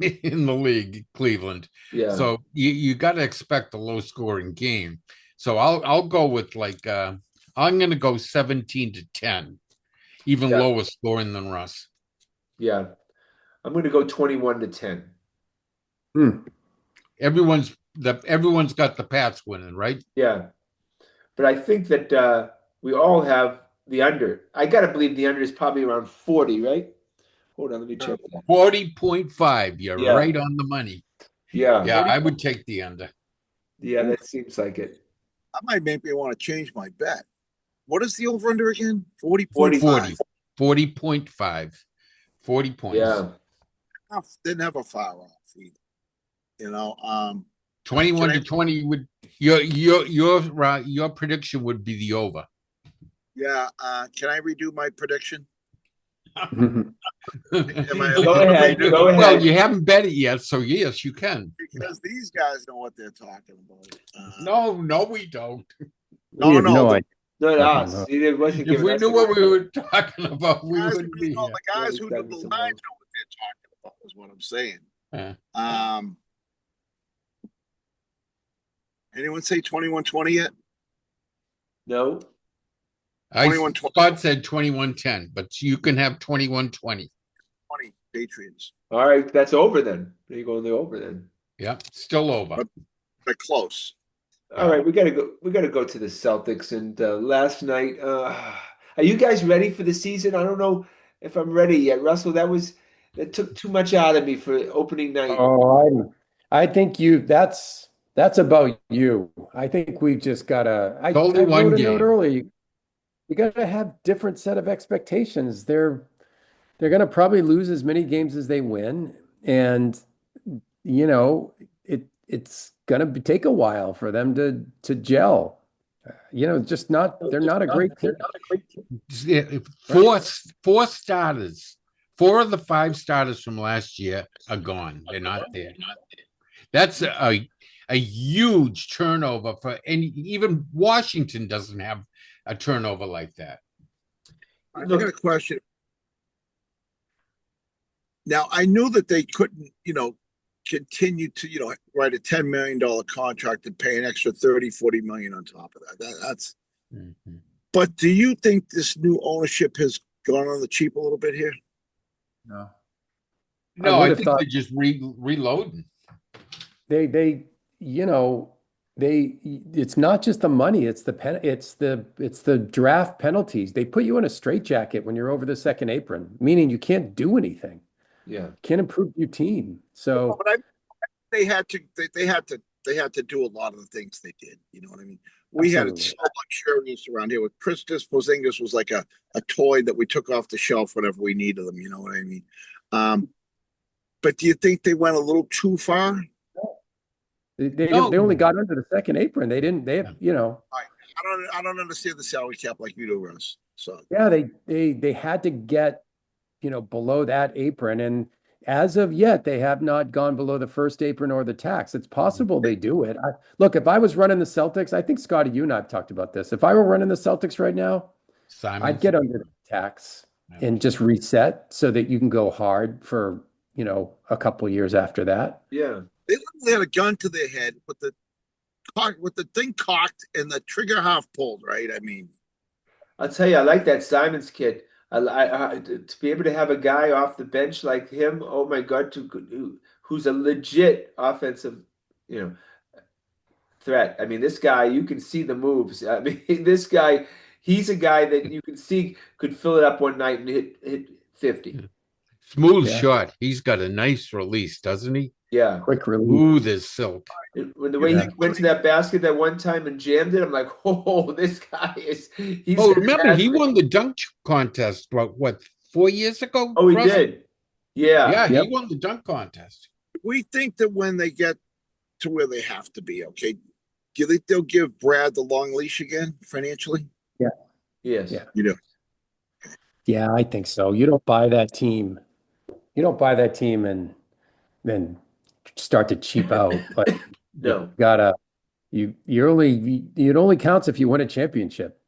Speaker 3: in the league, Cleveland.
Speaker 1: Yeah.
Speaker 3: So you got to expect a low scoring game. So I'll go with I'm going to go 17-10, even
Speaker 1: Yeah.
Speaker 3: lower scoring than Russ.
Speaker 1: Yeah. I'm going to go 21-10.
Speaker 3: Everyone's got the Pats winning, right?
Speaker 1: Yeah. But I think that we all have the under. I got to believe the under is probably around 40, right? Hold on, let me check that.
Speaker 3: 40.5. You're
Speaker 1: Yeah.
Speaker 3: right on the money.
Speaker 1: Yeah.
Speaker 3: Yeah, I would take the under.
Speaker 1: Yeah, that seems like it.
Speaker 4: I might maybe want to change my bet. What is the over under again?
Speaker 3: 40.
Speaker 4: 40.5.
Speaker 3: 40.5. 40 points.
Speaker 1: Yeah.
Speaker 4: Didn't have a far off either.
Speaker 3: 21-20 would your prediction would be the over.
Speaker 4: Yeah. Can I redo my prediction?
Speaker 1: Go
Speaker 3: Go
Speaker 1: ahead. Go ahead.
Speaker 3: Well, you haven't bet it yet, so yes, you can.
Speaker 4: Because these guys know what they're talking about.
Speaker 3: No, we don't.
Speaker 2: We have no idea.
Speaker 1: Not
Speaker 2: No,
Speaker 1: us.
Speaker 2: no.
Speaker 1: It wasn't
Speaker 3: If
Speaker 1: giving
Speaker 3: we
Speaker 1: us
Speaker 3: knew
Speaker 1: the-
Speaker 3: what we were talking about, we
Speaker 4: Guys,
Speaker 3: wouldn't be
Speaker 4: the
Speaker 3: here.
Speaker 4: guys who do
Speaker 1: Yeah,
Speaker 4: the lines
Speaker 1: some
Speaker 4: know
Speaker 1: more.
Speaker 4: what they're talking about, is what I'm saying.
Speaker 3: Yeah.
Speaker 4: Anyone say 21-20 yet?
Speaker 1: No.
Speaker 4: 21-20.
Speaker 3: Scott said 21-10, but you can have 21-20.
Speaker 4: 20 Patriots.
Speaker 1: All right, that's over then. There you go in the over then.
Speaker 3: Yeah, still over.
Speaker 4: But close.
Speaker 1: All right, we gotta go. We gotta go to the Celtics. And last night, are you guys ready for the season? I don't know if I'm ready yet, Russell. That took too much out of me for opening night.
Speaker 2: Oh, I think that's about you. I think we've just gotta. I
Speaker 3: only one
Speaker 2: wrote a
Speaker 3: game.
Speaker 2: note earlier. You gotta have different set of expectations. They're gonna probably lose as many games as they win, and it's gonna take a while for them to gel. Just not. They're not a great team.
Speaker 3: Yeah, four starters. 4 of the 5 starters from last year are gone. They're not there. That's a huge turnover for even Washington doesn't have a turnover like that.
Speaker 4: I got a question. Now, I knew that they couldn't, continue to, write a $10 million contract and pay an extra 30, 40 million on top of that. That's.
Speaker 3: Mm-hmm.
Speaker 4: But do you think this new ownership has gone on the cheap a little bit here?
Speaker 3: No, I
Speaker 2: would've
Speaker 3: think
Speaker 2: thought-
Speaker 3: they're just reloading.
Speaker 2: They it's not just the money, it's the draft penalties. They put you in a straitjacket when you're over the second apron, meaning you can't do anything.
Speaker 1: Yeah.
Speaker 2: Can't improve your team. So
Speaker 4: But they had to do a lot of the things they did. You know what I mean? We had it
Speaker 2: absolutely.
Speaker 4: so luxurious around here with Christus Porzingis was like a toy that we took off the shelf whenever we needed them. You know what I mean? But do you think they went a little too far?
Speaker 2: They
Speaker 3: No.
Speaker 2: only got under the second apron. They didn't,
Speaker 4: I don't understand the salary cap like you do, Russ. So
Speaker 2: yeah, they had to get, below that apron. And as of yet, they have not gone below the first apron or the tax. It's possible they do it. Look, if I was running the Celtics, I think Scotty, you and I have talked about this. If I were running the Celtics right now, I'd get under the tax and just reset so that you can go hard for, a couple of years after that.
Speaker 1: Yeah.
Speaker 4: they literally had a gun to their head with the thing cocked and the trigger half pulled. Right? I mean,
Speaker 1: I'll tell you, I like that Simons kid. To be able to have a guy off the bench like him, oh my God, who's a legit offensive, you know, threat. I mean, this guy, you can see the moves. I mean, this guy, he's a guy that you can see could fill it up one night and hit 50.
Speaker 3: Smooth
Speaker 2: Yeah.
Speaker 3: shot. He's got a nice release, doesn't he?
Speaker 1: Yeah.
Speaker 2: Quick release.
Speaker 3: Smooth as silk.
Speaker 1: When the way he went to that basket that one time and jammed it, I'm like, oh, this guy he's
Speaker 3: Oh, remember, he
Speaker 1: fantastic.
Speaker 3: won the dunk contest, what, 4 years ago?
Speaker 1: Oh, he
Speaker 3: Russ?
Speaker 1: did. Yeah.
Speaker 3: Yeah,
Speaker 2: Yep.
Speaker 3: he won the dunk contest.
Speaker 4: we think that when they get to where they have to be, okay, do you think they'll give Brad the long leash again financially?
Speaker 1: Yes.
Speaker 2: Yeah.
Speaker 4: You know,
Speaker 2: Yeah, I think so. You don't buy that team. You don't buy that team and then start to cheap out. Like
Speaker 1: No.
Speaker 2: it only counts if you win a championship.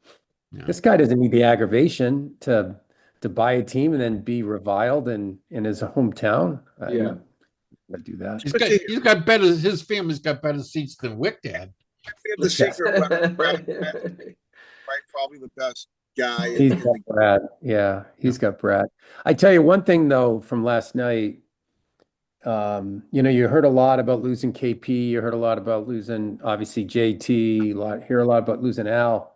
Speaker 3: Yeah.
Speaker 2: This guy doesn't need the aggravation to buy a team and then be reviled in his hometown.
Speaker 1: Yeah.
Speaker 2: I'd do that.
Speaker 3: He's got better, his family's got better seats than Wick had.
Speaker 4: we have the secret weapon, Brad, right? Probably the best guy.
Speaker 2: He's got Brad. Yeah, he's got Brad. I tell you one thing though from last night. You heard a lot about losing KP. You heard a lot about losing, obviously, JT. Hear a lot about losing Al.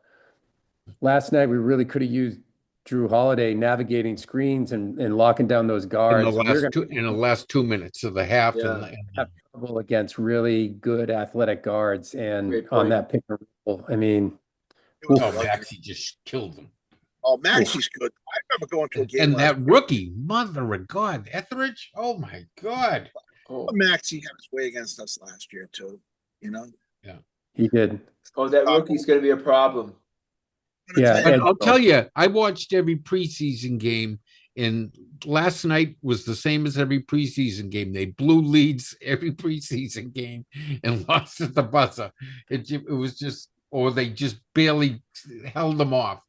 Speaker 2: Last night, we really could have used Drew Holiday navigating screens and locking down those guards.
Speaker 3: In the last 2 minutes of the half.
Speaker 1: Yeah.
Speaker 2: Have trouble against really good athletic guards. And
Speaker 1: Great
Speaker 2: on
Speaker 1: point.
Speaker 2: that pick and roll, I mean,
Speaker 3: Maxey just killed them.
Speaker 4: Oh, Maxey's good. I remember going to a game.
Speaker 3: And
Speaker 4: last
Speaker 3: that
Speaker 4: year.
Speaker 3: rookie, mother of God, Etheridge, oh my God.
Speaker 1: Oh,
Speaker 4: Maxey had his way against us last year too. You know.
Speaker 2: he did.
Speaker 1: that rookie's going to be a problem.
Speaker 2: Yeah,
Speaker 3: But
Speaker 2: and-
Speaker 3: I'll tell you, I watched every preseason game, and last night was the same as every preseason game. They blew leads every preseason game and lost at the buzzer. It was just, or they just barely held them off.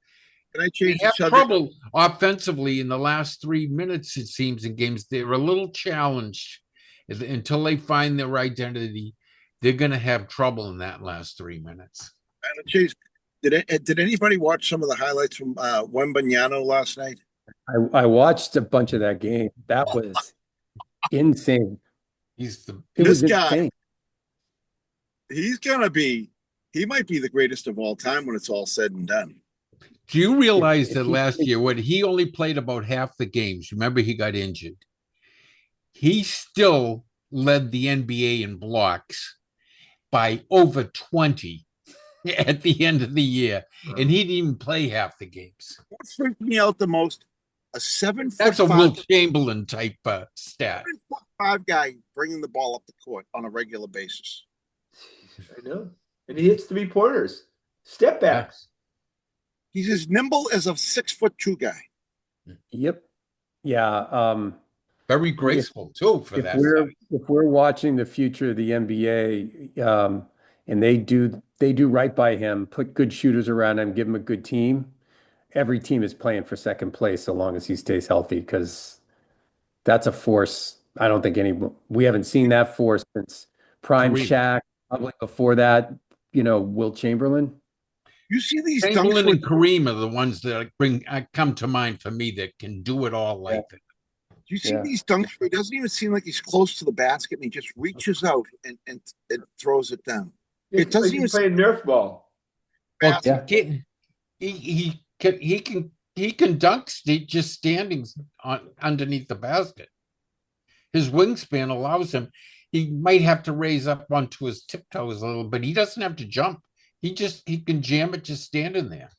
Speaker 4: Can I
Speaker 3: They
Speaker 4: change the
Speaker 3: have
Speaker 4: subject?
Speaker 3: trouble offensively in the last 3 minutes, it seems, in games. They're a little challenged until they find their identity. They're going to have trouble in that last 3 minutes.
Speaker 4: Chase, did anybody watch some of the highlights from Wembanyama last night?
Speaker 2: I watched a bunch of that game. That was insane.
Speaker 3: He's the
Speaker 2: It
Speaker 4: This
Speaker 2: was
Speaker 4: guy-
Speaker 2: insane.
Speaker 4: He might be the greatest of all time when it's all said and done.
Speaker 3: Do you realize
Speaker 2: If
Speaker 3: that
Speaker 2: he-
Speaker 3: last year when he only played about half the games, remember he got injured, he still led the NBA in blocks by over 20 at the end of the year, and he didn't even play half the games.
Speaker 4: What freaked me out the most? A 7 foot
Speaker 3: That's a
Speaker 4: five,
Speaker 3: Will Chamberlain type stat.
Speaker 4: 7'5" guy bringing the ball up the court on a regular basis.
Speaker 1: I know. And he hits 3-pointers, step backs.
Speaker 4: He's as nimble as a 6'2" guy.
Speaker 2: Yep. Yeah.
Speaker 3: Very graceful too for that.
Speaker 2: If we're watching the future of the NBA, and they do right by him, put good shooters around him, give him a good team, every team is playing for second place so long as he stays healthy, because that's a force. I don't think we haven't seen that force since prime
Speaker 3: Kareem.
Speaker 2: Shaq, probably before that, Will Chamberlain.
Speaker 4: You see these dunks
Speaker 3: Chamberlain
Speaker 4: with
Speaker 3: and Kareem are the ones that come to mind for me that can do it all like that.
Speaker 4: you see
Speaker 2: Yeah.
Speaker 4: these dunks where it doesn't even seem like he's close to the basket and he just reaches out and throws it down. It doesn't
Speaker 1: He's
Speaker 4: even
Speaker 1: playing Nerf ball.
Speaker 3: Well,
Speaker 2: Yeah.
Speaker 3: he can dunk just standing on underneath the basket. His wingspan allows him. He might have to raise up onto his tiptoes a little, but he doesn't have to jump. He can jam it just standing there.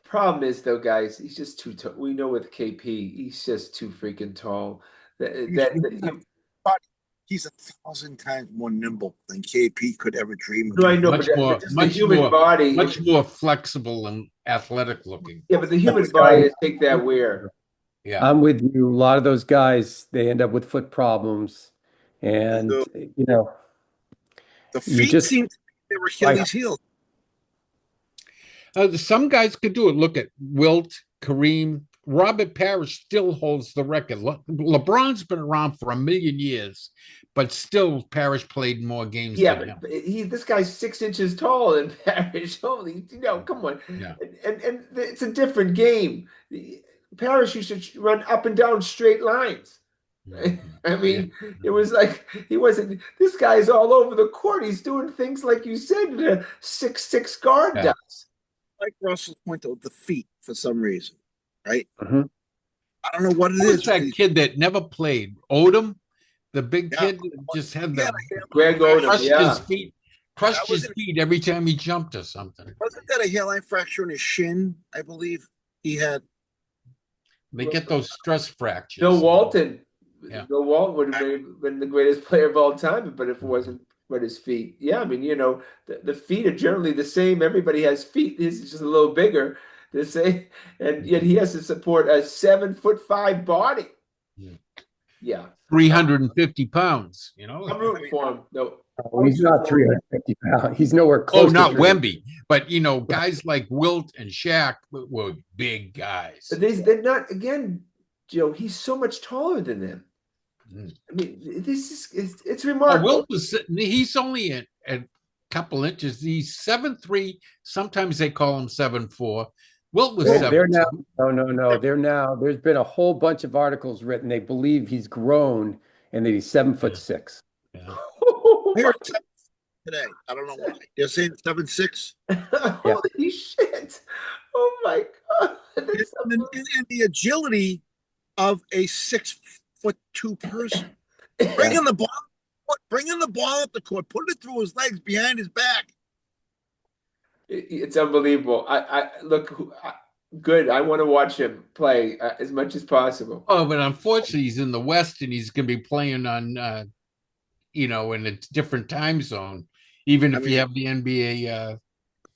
Speaker 1: Problem is, though, guys, he's just too tall. We know with KP, he's just too freaking tall.
Speaker 4: He's 1,000 times more nimble than KP could ever dream of
Speaker 1: No, I
Speaker 4: being.
Speaker 1: know, but just the human body,
Speaker 3: much more flexible and athletic looking.
Speaker 1: yeah, but the human body is take that wear.
Speaker 3: Yeah,
Speaker 2: I'm with you. A lot of those guys, they end up with foot problems. And,
Speaker 4: The
Speaker 2: you
Speaker 4: feet
Speaker 2: just
Speaker 4: seem to be their Achilles heel.
Speaker 3: some guys could do it. Look at Wilt, Kareem, Robert Parrish still holds the record. LeBron's been around for 1,000,000 years, but still Parrish played more games
Speaker 1: Yeah,
Speaker 3: than him.
Speaker 1: but this guy's 6 inches taller than Parrish. Holy, come on.
Speaker 3: Yeah.
Speaker 1: And it's a different game. Parrish used to run up and down straight lines. I mean, it was like he wasn't. This guy's all over the court. He's doing things like you said, the 6'6" guard does.
Speaker 4: Like Russell's point, though, the feet for some reason, right?
Speaker 2: Mhm.
Speaker 4: I don't know what it
Speaker 3: Who
Speaker 4: is.
Speaker 3: was that kid that never played? Odom, the big kid that just had the
Speaker 1: Greg Odom,
Speaker 3: crushed his feet every time he jumped or something.
Speaker 4: Wasn't that a hairline fracture in his shin? I believe he had.
Speaker 3: They get those stress fractures.
Speaker 1: Bill Walton.
Speaker 3: Yeah.
Speaker 1: Bill Walton would have been the greatest player of all time, but if it wasn't for his feet. Yeah, I mean, the feet are generally the same. Everybody has feet. His is just a little bigger. The same, and yet he has to support a 7'5" body. Yeah.
Speaker 3: 350 pounds,
Speaker 1: I'm rooting for him. No.
Speaker 2: he's not 350 pounds. He's nowhere close.
Speaker 3: Oh, not Wemby, but guys like Wilt and Shaq were big guys.
Speaker 1: But they're not. Again, Joe, he's so much taller than them. I mean, it's remarkable.
Speaker 3: Wilt he's only a couple inches. He's 7'3". Sometimes they call him 7'4". Wilt was 7'2".
Speaker 2: They're now no. They're now. There's been a whole bunch of articles written. They believe he's grown and that he's 7'6".
Speaker 3: Yeah.
Speaker 4: Here today. I don't know why. You're saying 7'6".
Speaker 1: Holy shit! Oh my god!
Speaker 4: And the agility of a 6'2" person, bringing the ball up the court, putting it through his legs behind his back.
Speaker 1: It's unbelievable. I look good. I want to watch him play as much as possible.
Speaker 3: Oh, but unfortunately, he's in the West and he's going to be playing on, in a different time zone. Even if you have the NBA.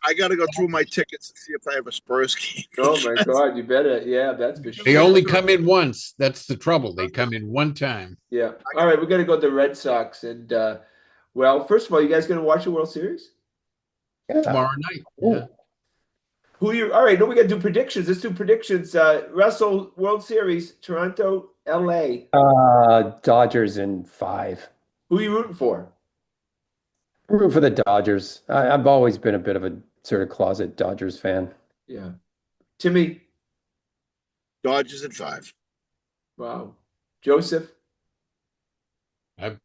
Speaker 4: I got to go through my tickets and see if I have a Spurs game.
Speaker 1: Oh my god, you better. Yeah, that's for sure.
Speaker 3: They only come in once. That's the trouble. They come in one time.
Speaker 1: Yeah. All right, we got to go to the Red Sox, and first of all, you guys going to watch the World Series?
Speaker 2: Yeah.
Speaker 3: Tomorrow night.
Speaker 2: Yeah.
Speaker 1: All right, no, we got to do predictions. Let's do predictions. Russell, World Series, Toronto, LA.
Speaker 2: Dodgers in 5.
Speaker 1: Who are you rooting for?
Speaker 2: I'm rooting for the Dodgers. I've always been a bit of a sort of closet Dodgers fan.
Speaker 1: Yeah. Timmy.
Speaker 4: Dodgers in 5.
Speaker 1: Wow. Joseph.
Speaker 3: I'm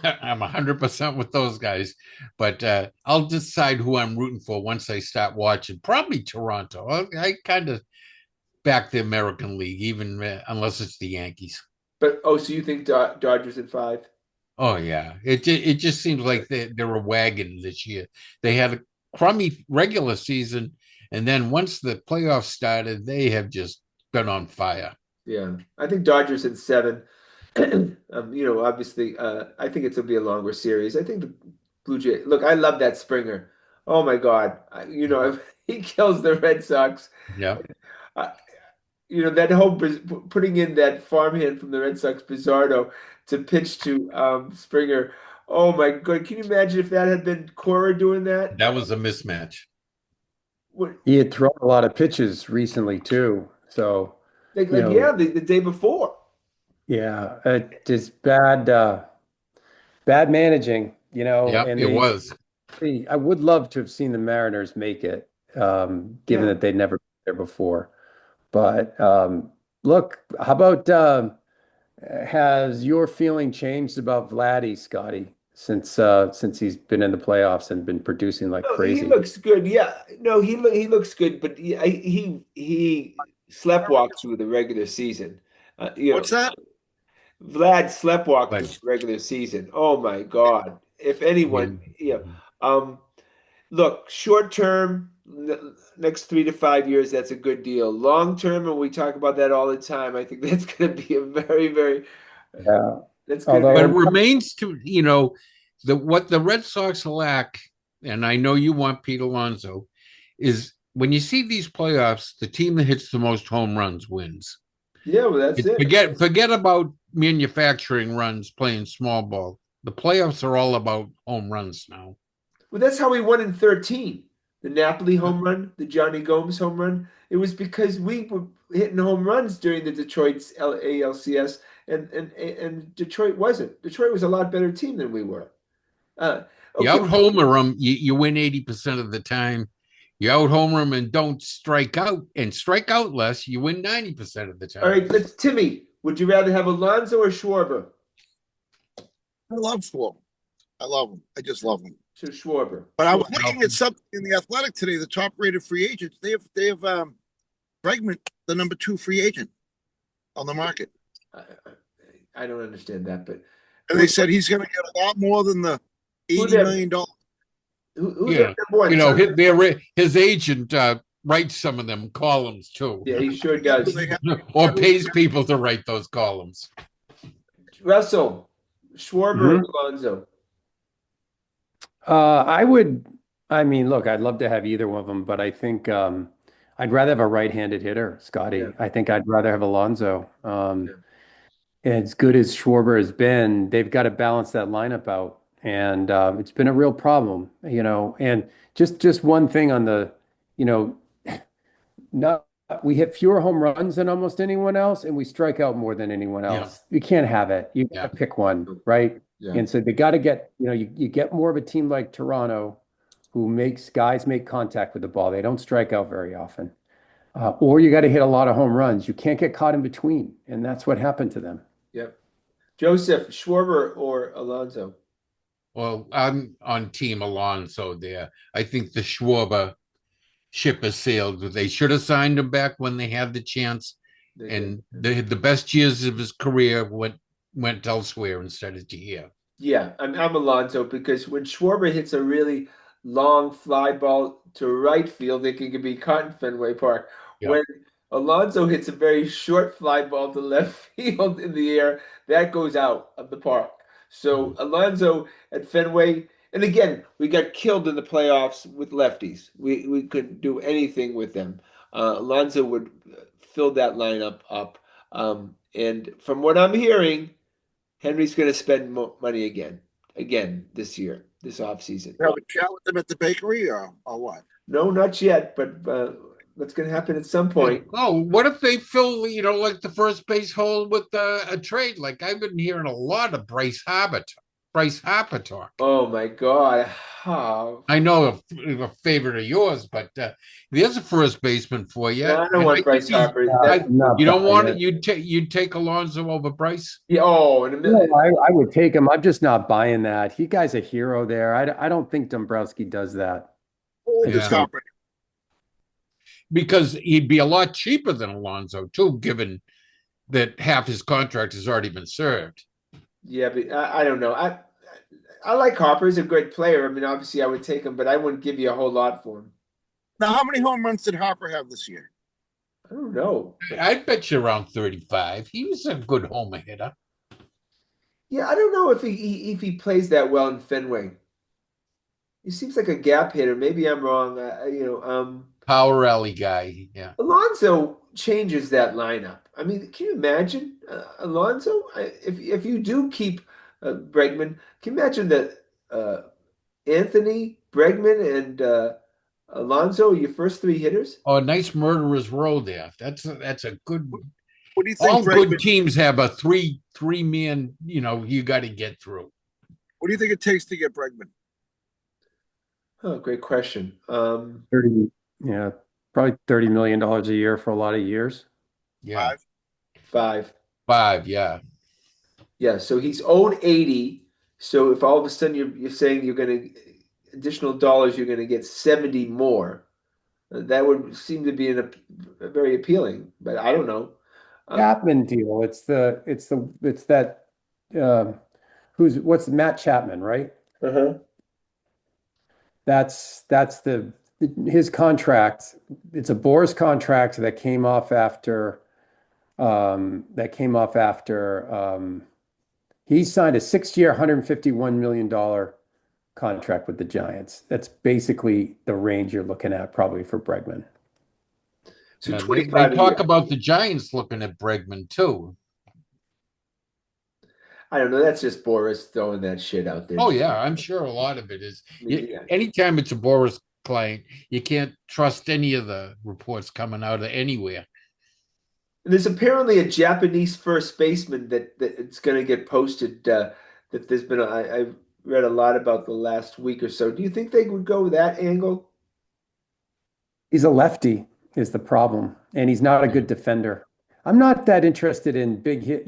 Speaker 3: 100% with those guys, but I'll decide who I'm rooting for once I start watching. Probably Toronto. I kind of back the American League, even unless it's the Yankees.
Speaker 1: But so you think Dodgers in 5?
Speaker 3: Oh yeah, it just seems like they're a wagon this year. They had a crummy regular season, and then once the playoffs started, they have just been on fire.
Speaker 1: Yeah, I think Dodgers in 7. Obviously, I think it'll be a longer series. I think the Blue Jay. Look, I love that Springer. Oh my God, he kills the Red Sox.
Speaker 3: Yeah.
Speaker 1: That whole putting in that farmhand from the Red Sox, Bizzardo, to pitch to Springer. Oh my God, can you imagine if that had been Cora doing that?
Speaker 3: That was a mismatch.
Speaker 2: He had thrown a lot of pitches recently too, so
Speaker 1: the day before.
Speaker 2: Yeah, just bad managing,
Speaker 3: Yeah,
Speaker 2: and
Speaker 3: it was.
Speaker 2: I would love to have seen the Mariners make it, given that they'd never been there before. But look, how about has your feeling changed about Vladdy, Scotty, since he's been in the playoffs and been producing like
Speaker 1: Oh, he
Speaker 2: crazy.
Speaker 1: looks good. Yeah, no, he looks good, but he sleptwalked through the regular season. You know,
Speaker 4: What's that?
Speaker 1: Vlad sleptwalked through
Speaker 3: But
Speaker 1: the regular season. Oh my God! If
Speaker 3: yeah.
Speaker 1: anyone, look, short term, next 3 to 5 years, that's a good deal. Long term, and we talk about that all the time. I think that's going to be a very, very,
Speaker 2: Yeah.
Speaker 1: that's going to
Speaker 3: But it
Speaker 2: Although,
Speaker 3: remains to, what the Red Sox lack, and I know you want Pete Alonso, is when you see these playoffs, the team that hits the most home runs wins.
Speaker 1: yeah, well, that's it.
Speaker 3: Forget about manufacturing runs playing small ball. The playoffs are all about home runs now.
Speaker 1: Well, that's how we won in 13. The Napoli home run, the Johnny Gomes home run. It was because we were hitting home runs during the Detroit's ALCS, and Detroit wasn't. Detroit was a lot better team than we were. Uh,
Speaker 3: You
Speaker 1: okay,
Speaker 3: out homer them, you win 80% of the time. You out homer them and don't strike out, and strike out less, you win 90% of the
Speaker 1: all
Speaker 3: time.
Speaker 1: right. Let's Timmy. Would you rather have Alonso or Schwarber?
Speaker 4: I love Schwarber. I love him. I just love him.
Speaker 1: So Schwarber.
Speaker 4: But I was
Speaker 1: Schwarber.
Speaker 4: looking at something in the Athletic today. The top rated free agents. They have Bregman, the number 2 free agent on the market,
Speaker 1: I, I don't understand that, but
Speaker 4: and they said he's going to get a lot more than the
Speaker 1: who
Speaker 4: $80
Speaker 1: their
Speaker 4: million.
Speaker 1: who's their
Speaker 3: Yeah,
Speaker 1: number one?
Speaker 3: his agent writes some of them columns too,
Speaker 1: Yeah, he sure
Speaker 4: So
Speaker 1: does.
Speaker 4: they have
Speaker 3: or pays people to write those columns.
Speaker 1: Russell, Schwarber, or
Speaker 2: mhm.
Speaker 1: Alonso?
Speaker 2: I would, I mean, look, I'd love to have either one of them, but I think I'd rather have a right-handed hitter,
Speaker 1: Yeah,
Speaker 2: Scotty. I think I'd rather have Alonso.
Speaker 1: yeah,
Speaker 2: As good as Schwarber has been, they've got to balance that lineup out, and it's been a real problem, And just one thing on the, you know, not we hit fewer home runs than almost anyone else, and we strike out more than anyone
Speaker 3: Yeah,
Speaker 2: else. You can't have it. You got
Speaker 3: yeah.
Speaker 2: to pick one, right?
Speaker 1: yeah.
Speaker 2: And so they got to get, you get more of a team like Toronto, who makes guys make contact with the ball. They don't strike out very often. Or you got to hit a lot of home runs. You can't get caught in between, and that's what happened to them.
Speaker 1: Yep. Joseph, Schwarber or Alonso?
Speaker 3: Well, I'm on Team Alonso there. I think the Schwarber ship has sailed. They should have signed him back when they had the chance,
Speaker 1: They did.
Speaker 3: and the best years of his career went elsewhere instead of to here.
Speaker 1: Yeah, I'm Alonso because when Schwarber hits a really long fly ball to right field, it can be caught in Fenway Park.
Speaker 3: Yeah.
Speaker 1: When Alonso hits a very short fly ball to left field in the air, that goes out of the park. So Alonso at Fenway, and again, we got killed in the playoffs with lefties. We couldn't do anything with them. Alonso would fill that lineup up. And from what I'm hearing, Henry's going to spend money again this year, this offseason.
Speaker 4: Have a chat with them at the bakery or what?
Speaker 1: No, not yet, but that's going to happen at some
Speaker 3: Yeah.
Speaker 1: point.
Speaker 3: Oh, what if they fill, like the first base hole with a trade? Like I've been hearing a lot of Bryce Harper talk.
Speaker 1: Oh my God. Oh,
Speaker 3: I know a favorite of yours, but there's a first baseman for you.
Speaker 1: no, I don't
Speaker 3: And
Speaker 1: want
Speaker 3: I think
Speaker 1: Bryce Harper. That,
Speaker 2: I'm not
Speaker 3: you don't
Speaker 2: buying
Speaker 3: want it.
Speaker 2: it.
Speaker 3: You'd take Alonso over Bryce.
Speaker 1: yeah, oh, in a
Speaker 2: No,
Speaker 1: minute.
Speaker 2: I would take him. I'm just not buying that. He guy's a hero there. I don't think Dombrowski does that. I
Speaker 4: Old is
Speaker 2: just
Speaker 3: Yeah,
Speaker 2: don't.
Speaker 4: Harper.
Speaker 3: because he'd be a lot cheaper than Alonso too, given that half his contract has already been served.
Speaker 1: Yeah, but I don't know. I like Harper. He's a great player. I mean, obviously, I would take him, but I wouldn't give you a whole lot for him.
Speaker 4: Now, how many home runs did Harper have this year?
Speaker 1: I don't know.
Speaker 3: I'd bet you around 35. He was a good homer hitter.
Speaker 1: Yeah, I don't know if he plays that well in Fenway. He seems like a gap hitter. Maybe I'm wrong.
Speaker 3: Power alley guy. Yeah.
Speaker 1: Alonso changes that lineup. I mean, can you imagine Alonso? If you do keep Bregman, can you imagine that Anthony, Bregman, and Alonso are your first three hitters?
Speaker 3: Oh, a nice murderer's row there. That's a good.
Speaker 4: What do you think,
Speaker 3: All good
Speaker 4: Bregman?
Speaker 3: teams have a three man. You got to get through.
Speaker 4: What do you think it takes to get Bregman?
Speaker 1: Oh, great question.
Speaker 2: 30, yeah, probably $30 million a year for a lot of years.
Speaker 3: Yeah,
Speaker 4: 5?
Speaker 1: 5.
Speaker 3: 5. Yeah,
Speaker 1: Yeah, so he's owed 80. So if all of a sudden you're saying you're going to additional dollars, you're going to get 70 more. That would seem to be very appealing, but I don't know.
Speaker 2: Chapman deal. It's that uh, what's Matt Chapman, right?
Speaker 1: Uh-huh.
Speaker 2: That's the his contract. It's a Boris contract that came off after he signed a 6-year, $151 million contract with the Giants. That's basically the range you're looking at probably for Bregman.
Speaker 1: So
Speaker 3: They
Speaker 1: 25 a
Speaker 3: talk
Speaker 1: year.
Speaker 3: about the Giants looking at Bregman too.
Speaker 1: I don't know. That's just Boris throwing that shit out there.
Speaker 3: Oh yeah, I'm sure a lot of it is.
Speaker 1: I mean, yeah.
Speaker 3: Anytime it's a Boris client, you can't trust any of the reports coming out of anywhere.
Speaker 1: There's apparently a Japanese first baseman that it's going to get posted. That there's been I've read a lot about the last week or so. Do you think they would go that angle?
Speaker 2: He's a lefty is the problem, and he's not a good defender. I'm not that interested in big hit,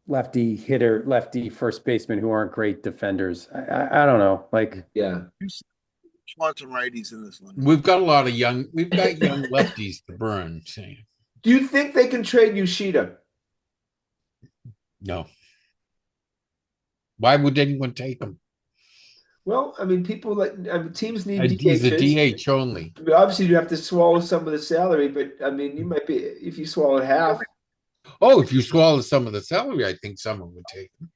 Speaker 2: lefty hitter, lefty first baseman who aren't great defenders. I don't know. Like,
Speaker 1: Yeah.
Speaker 4: Just want some righties in this one.
Speaker 3: We've got young lefties to burn.
Speaker 1: Do you think they can trade Yoshida?
Speaker 3: No. Why would anyone take him?
Speaker 1: Well, I mean, teams need
Speaker 3: He's a
Speaker 1: DHs.
Speaker 3: DH only.
Speaker 1: I mean, obviously, you have to swallow some of the salary, but I mean, you might be if you swallow half.
Speaker 3: Oh, if you swallow some of the salary, I think someone would take him.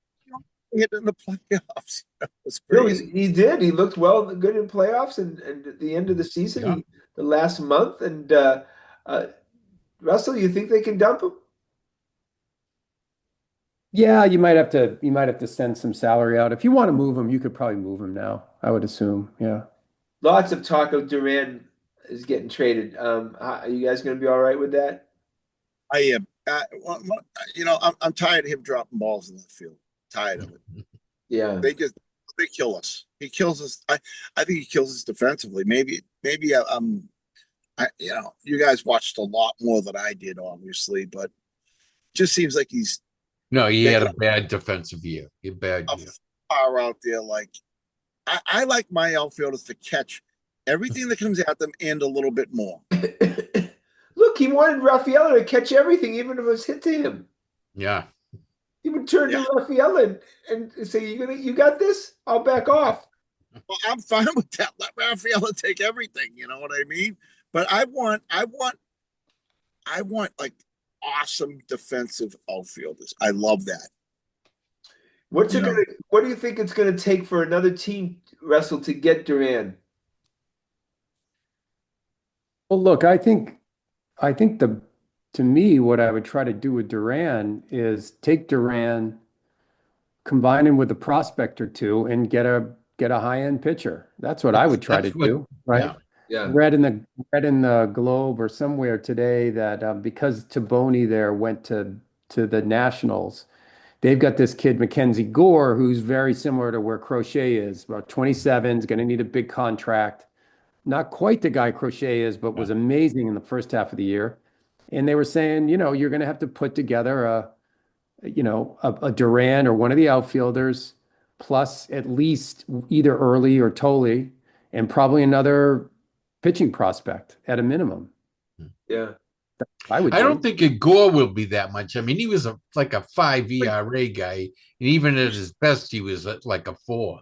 Speaker 4: Hit in the playoffs. That was
Speaker 1: No,
Speaker 4: crazy.
Speaker 1: he did. He looked good in playoffs and at the end of the season,
Speaker 3: Yeah.
Speaker 1: the last month. And Russell, you think they can dump him?
Speaker 2: yeah, you might have to send some salary out. If you want to move him, you could probably move him now, I would assume. Yeah.
Speaker 1: Lots of talk of Duran is getting traded. Are you guys going to be all right with that?
Speaker 4: I am. I'm tired of him dropping balls in the field. Tired of it.
Speaker 1: Yeah.
Speaker 4: They kill us. He kills us. I think he kills us defensively. Maybe you guys watched a lot more than I did, obviously, but just seems like he's
Speaker 3: No, he had a bad defensive year.
Speaker 4: far out there. Like I like my outfielders to catch everything that comes at them and a little bit more.
Speaker 1: Look, he wanted Rafaela to catch everything, even if it was hit to him.
Speaker 3: Yeah.
Speaker 1: He would turn to Rafaela and say, "You got this? I'll back off."
Speaker 4: Well, I'm fine with that. Let Rafaela take everything. You know what I mean? But I want like awesome defensive outfielders. I love that.
Speaker 1: What do you think it's gonna take for another team, Russell, to get Duran?
Speaker 2: Well, look, to me, what I would try to do with Duran is take Duran, combine him with a prospect or two, and get a high-end pitcher. That's what I would try to do, right?
Speaker 1: Yeah.
Speaker 2: Read in the Globe or somewhere today that because Taboni there went to the Nationals, they've got this kid Mackenzie Gore who's very similar to where Crochet is, about 27, is going to need a big contract. Not quite the guy Crochet is, but was amazing in the first half of the year. And they were saying, you're going to have to put together a Duran or one of the outfielders, plus at least either Early or Tolley, and probably another pitching prospect at a minimum.
Speaker 1: Yeah.
Speaker 2: I
Speaker 3: don't think a Gore will be that much. I mean, he was like a 5 ERA guy, and even at his best, he was like a 4.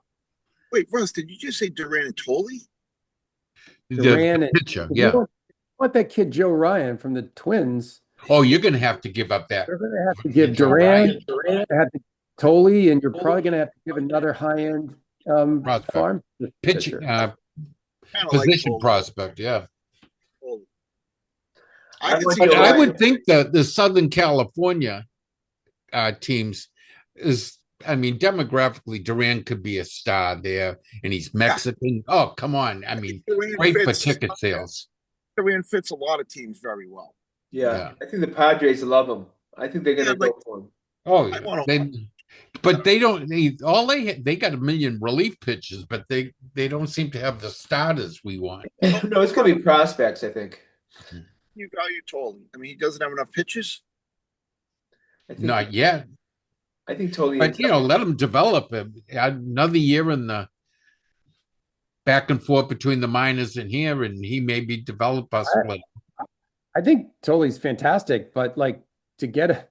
Speaker 4: Wait, Russ, did you just say Duran and Tolley?
Speaker 3: The pitcher, yeah.
Speaker 2: What that kid Joe Ryan from the Twins?
Speaker 3: Oh, you're going to have to give up that.
Speaker 2: You're going to have to give Duran, Tolley, and you're probably going to have to give another high-end farm
Speaker 3: pitching position
Speaker 4: like
Speaker 3: prospect. Yeah.
Speaker 4: I
Speaker 3: would think that the Southern California teams demographically, Duran could be a star there, and he's Mexican. Yeah. Oh, come on. I mean, great for ticket sales.
Speaker 4: Duran fits a lot of teams very well.
Speaker 1: Yeah. I think the Padres love him. I think they're going to go for him.
Speaker 3: Oh, yeah. But they don't need they got a million relief pitches, but they don't seem to have the starters we want.
Speaker 1: No, it's going to be prospects, I think.
Speaker 4: You told him. I mean, he doesn't have enough pitches.
Speaker 3: Not yet.
Speaker 1: I think totally.
Speaker 3: But let him develop another year in the back and forth between the minors and here, and he maybe develop a split.
Speaker 2: I think Toley's fantastic, but like to get a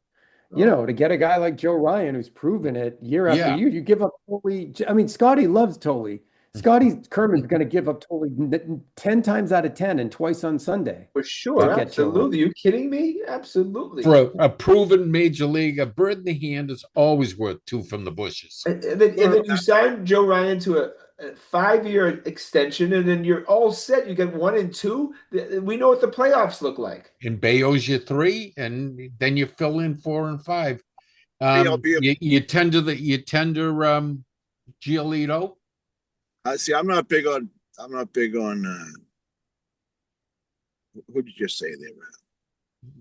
Speaker 2: to get a guy like Joe Ryan who's proven it year after
Speaker 3: Yeah.
Speaker 2: year, you give up Toley. I mean, Scotty loves Toley. Scotty Kerman's going to give up Toley 10 times out of 10 and twice on Sunday.
Speaker 1: For sure,
Speaker 2: to get Joe Ryan.
Speaker 1: absolutely. You kidding me? Absolutely.
Speaker 3: For a proven major league, a bird in the hand is always worth two from the bushes.
Speaker 1: And then you sign Joe Ryan to a 5-year extension, and then you're all set. You get 1 and 2. We know what the playoffs look like.
Speaker 3: And Bayo's your 3, and then you fill in 4 and 5. You tender Giolito.
Speaker 4: See, I'm not big on. Who did you just say there?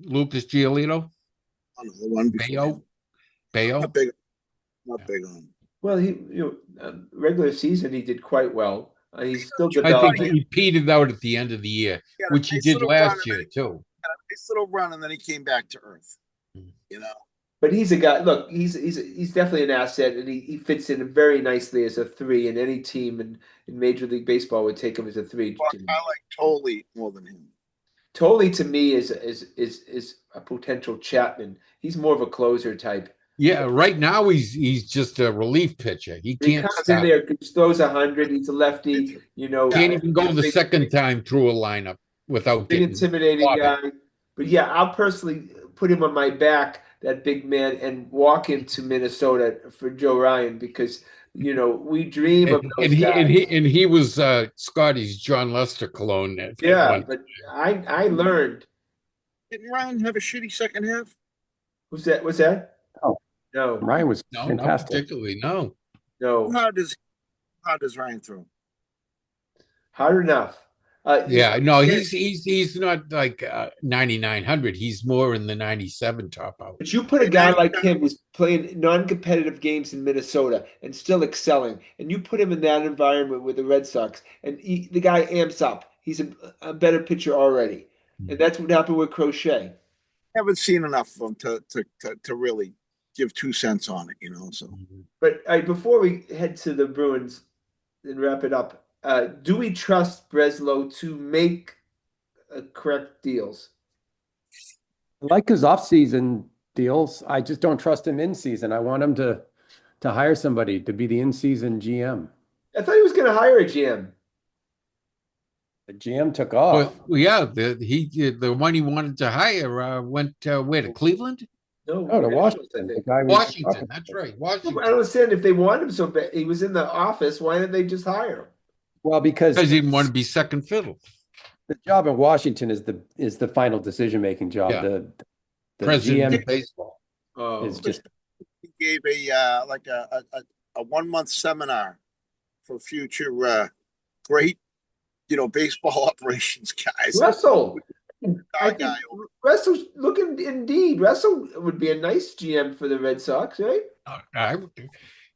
Speaker 3: Lucas Giolito.
Speaker 4: Oh, no, the one before.
Speaker 3: Bayo.
Speaker 4: Not big on.
Speaker 1: Well, regular season he did quite well. He's still
Speaker 3: I
Speaker 1: developing.
Speaker 3: think he petered out at the end of the year, which he did last year too.
Speaker 4: Nice little run, and then he came back to earth.
Speaker 1: But he's a guy. Look, he's definitely an asset, and he fits in very nicely as a 3. And any team in Major League Baseball would take him as a 3.
Speaker 4: Well, I like Toley more than him.
Speaker 1: Toley to me is a potential Chapman. He's more of a closer type.
Speaker 3: Yeah, right now he's just a relief pitcher. He can't
Speaker 1: comes in there, throws 100. He's a lefty.
Speaker 3: Can't even go the second time through a lineup without
Speaker 1: big
Speaker 3: getting
Speaker 1: intimidating guy. But yeah, I'll personally put him on my back, that big man, and walk him to Minnesota for Joe Ryan because we dream of those guys.
Speaker 3: And he was Scotty's John Lester clone.
Speaker 1: But I learned.
Speaker 4: Didn't Ryan have a shitty second half?
Speaker 1: Was that? No.
Speaker 2: Ryan was fantastic.
Speaker 3: Not particularly. No.
Speaker 4: How does Ryan throw?
Speaker 1: Hard enough.
Speaker 3: He's not like 9,900. He's more in the 97 top out.
Speaker 1: But you put a guy like him who's playing non-competitive games in Minnesota and still excelling, and you put him in that environment with the Red Sox, and the guy amps up. He's a better pitcher already, and that's what happened with Crochet.
Speaker 4: I haven't seen enough of him to really give 2 cents on it, So,
Speaker 1: but before we head to the Bruins and wrap it up. Do we trust Breslow to make correct deals?
Speaker 2: I like his off-season deals. I just don't trust him in season. I want him to hire somebody to be the in-season GM.
Speaker 1: I thought he was going to hire a GM.
Speaker 2: The GM took off.
Speaker 3: Well, yeah, the one he wanted to hire went where, to Cleveland?
Speaker 1: No,
Speaker 2: to Washington.
Speaker 3: Washington, that's right. Washington.
Speaker 1: I don't understand if they wanted him so bad. He was in the office. Why didn't they just hire him?
Speaker 2: Well, because
Speaker 3: he didn't want to be second fiddle.
Speaker 2: The job in Washington is the final decision-making job.
Speaker 3: Yeah.
Speaker 2: The
Speaker 3: President
Speaker 2: GM
Speaker 3: of baseball
Speaker 2: is just.
Speaker 4: He gave a 1-month seminar for future great baseball operations guys.
Speaker 1: Russell. Russell, Russell would be a nice GM for the Red Sox, right?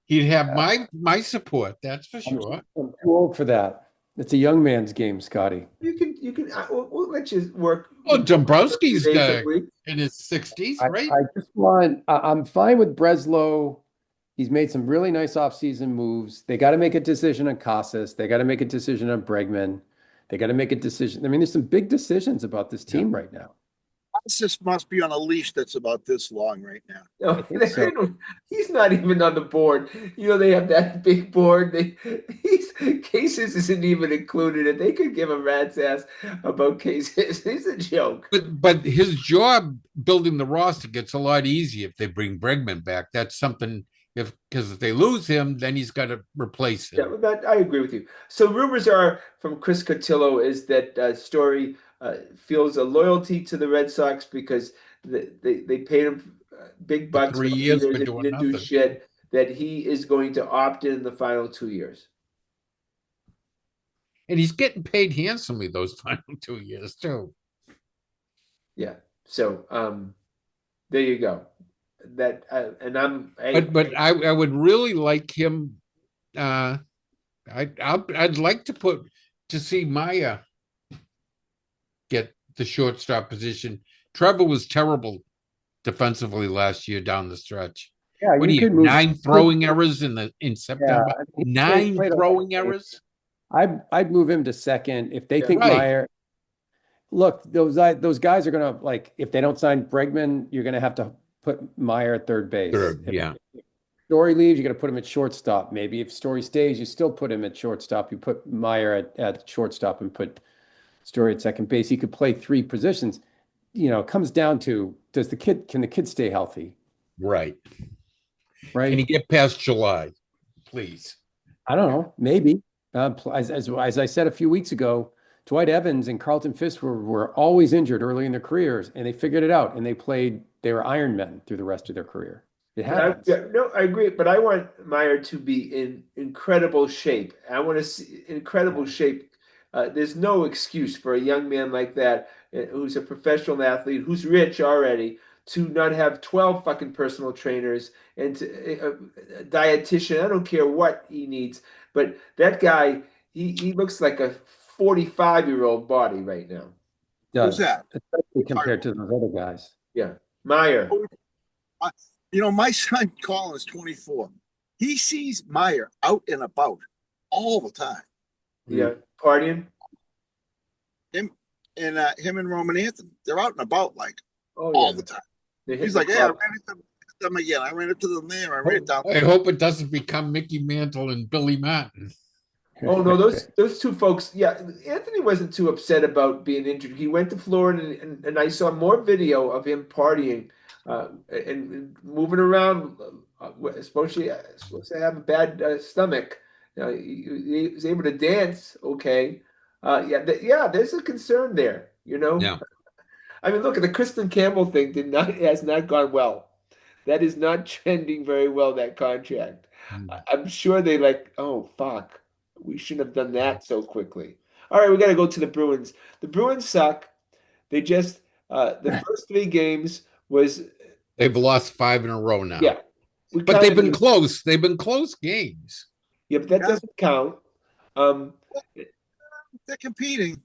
Speaker 3: He'd have my support, that's for sure.
Speaker 2: I'm too old for that. It's a young man's game, Scotty.
Speaker 1: You can. We'll let you work.
Speaker 3: Well, Dombrowski's in his 60s, right?
Speaker 2: I'm fine with Breslow. He's made some really nice offseason moves. They got to make a decision on Casas. They got to make a decision on Bregman. They got to make a decision. I mean, there's some big decisions about this team right now.
Speaker 4: Casas must be on a leash that's about this long right now.
Speaker 1: No, he's not even on the board. They have that big board. Cases isn't even included, and they could give a rat's ass about Cases. He's a joke.
Speaker 3: But his job building the roster gets a lot easier if they bring Bregman back. That's something. Because if they lose him, then he's got to replace him.
Speaker 1: Yeah, I agree with you. So rumors are from Chris Cotillo is that Story feels a loyalty to the Red Sox because they paid him big bucks
Speaker 3: for 3 years for
Speaker 1: doing
Speaker 3: nothing.
Speaker 1: Do shit, that he is going to opt in the final 2 years.
Speaker 3: And he's getting paid handsomely those final 2 years too.
Speaker 1: Yeah. So there you go. But
Speaker 3: I would really like him. I'd like to see Maya get the shortstop position. Trevor was terrible defensively last year down the stretch.
Speaker 2: Yeah,
Speaker 3: What
Speaker 2: you
Speaker 3: do you
Speaker 2: could
Speaker 3: have,
Speaker 2: move.
Speaker 3: 9 throwing errors in
Speaker 2: Yeah,
Speaker 3: September?
Speaker 2: I mean, he
Speaker 3: Nine
Speaker 2: played a lot of
Speaker 3: throwing
Speaker 2: games.
Speaker 3: errors?
Speaker 2: I'd move him to second if they
Speaker 1: Yeah.
Speaker 2: think
Speaker 3: Right.
Speaker 2: Meyer. Look, those guys are gonna like if they don't sign Bregman, you're gonna have to put Meyer at third base.
Speaker 3: Third,
Speaker 2: If
Speaker 3: yeah.
Speaker 2: Story leaves, you're gonna put him at shortstop. Maybe if Story stays, you still put him at shortstop. You put Meyer at shortstop and put Story at second base. He could play three positions. It comes down to can the kid stay healthy,
Speaker 3: Right. Can
Speaker 2: right?
Speaker 3: you get past July, please?
Speaker 2: I don't know, maybe. As I said a few weeks ago, Dwight Evans and Carlton Fisk were always injured early in their careers, and they figured it out, and they were Iron Men through the rest of their career. It happens.
Speaker 1: No, I agree, but I want Meyer to be in incredible shape. I want to see incredible shape. There's no excuse for a young man like that who's a professional athlete, who's rich already, to not have 12 fucking personal trainers and a dietitian. I don't care what he needs, but that guy, he looks like a 45-year-old body right now.
Speaker 4: Who's
Speaker 2: Does,
Speaker 4: that?
Speaker 2: especially compared to those other guys.
Speaker 1: Yeah, Meyer.
Speaker 4: My son Colin is 24. He sees Meyer out and about all the time.
Speaker 1: Yeah, partying.
Speaker 4: Him and Roman Anthony, they're out and about like
Speaker 1: Oh
Speaker 4: all
Speaker 1: yeah,
Speaker 4: the time.
Speaker 1: they hit
Speaker 4: He's
Speaker 1: the
Speaker 4: like, yeah, I
Speaker 1: club.
Speaker 4: ran into them again. I ran into them there. I ran down.
Speaker 3: I hope it doesn't become Mickey Mantle and Billy Martin.
Speaker 1: Oh no, those two folks. Yeah, Anthony wasn't too upset about being injured. He went to Florida, and I saw more video of him partying and moving around. Supposed to have a bad stomach. He was able to dance. Okay, yeah. There's a concern there.
Speaker 3: Yeah.
Speaker 1: I mean, look at the Kristen Campbell thing. Has not gone well. That is not trending very well. That contract. I'm sure they like. Oh fuck. We shouldn't have done that so quickly. All right, we got to go to the Bruins. The Bruins suck. They just the first three games was
Speaker 3: They've lost 5 in a row now.
Speaker 1: yeah. We
Speaker 3: But they've
Speaker 1: kind
Speaker 3: been
Speaker 1: of
Speaker 3: close. They've been close games.
Speaker 1: yeah, but that
Speaker 4: Yeah.
Speaker 1: doesn't count. Um,
Speaker 4: They're competing.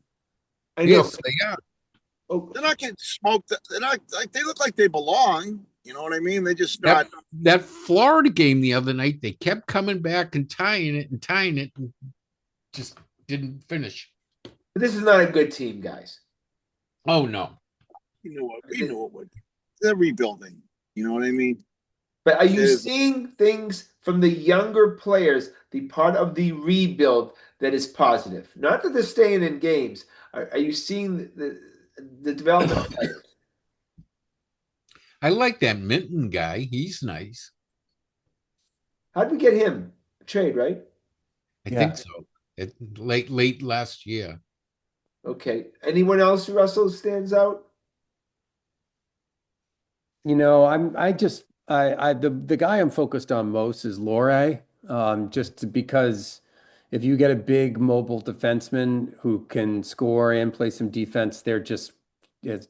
Speaker 1: I know.
Speaker 3: Yes, they are.
Speaker 1: Oh,
Speaker 4: They're not getting smoked. They're not like they look like they belong. You know what I mean? They're just not.
Speaker 3: That Florida game the other night, they kept coming back and tying it and just didn't finish.
Speaker 1: this is not a good team, guys.
Speaker 3: Oh no.
Speaker 4: You know what? We knew it would. They're rebuilding. You know what I mean?
Speaker 1: But are you
Speaker 4: It-
Speaker 1: seeing things from the younger players, the part of the rebuild that is positive? Not that they're staying in games. Are you seeing the development of players?
Speaker 3: I like that Minton guy. He's nice.
Speaker 1: How'd we get him? A trade, right?
Speaker 3: I
Speaker 2: Yeah.
Speaker 3: think so. Late last year.
Speaker 1: Okay. Anyone else, Russell, stands out?
Speaker 2: The guy I'm focused on most is Lore, because if you get a big mobile defenseman who can score and play some defense, they're just, as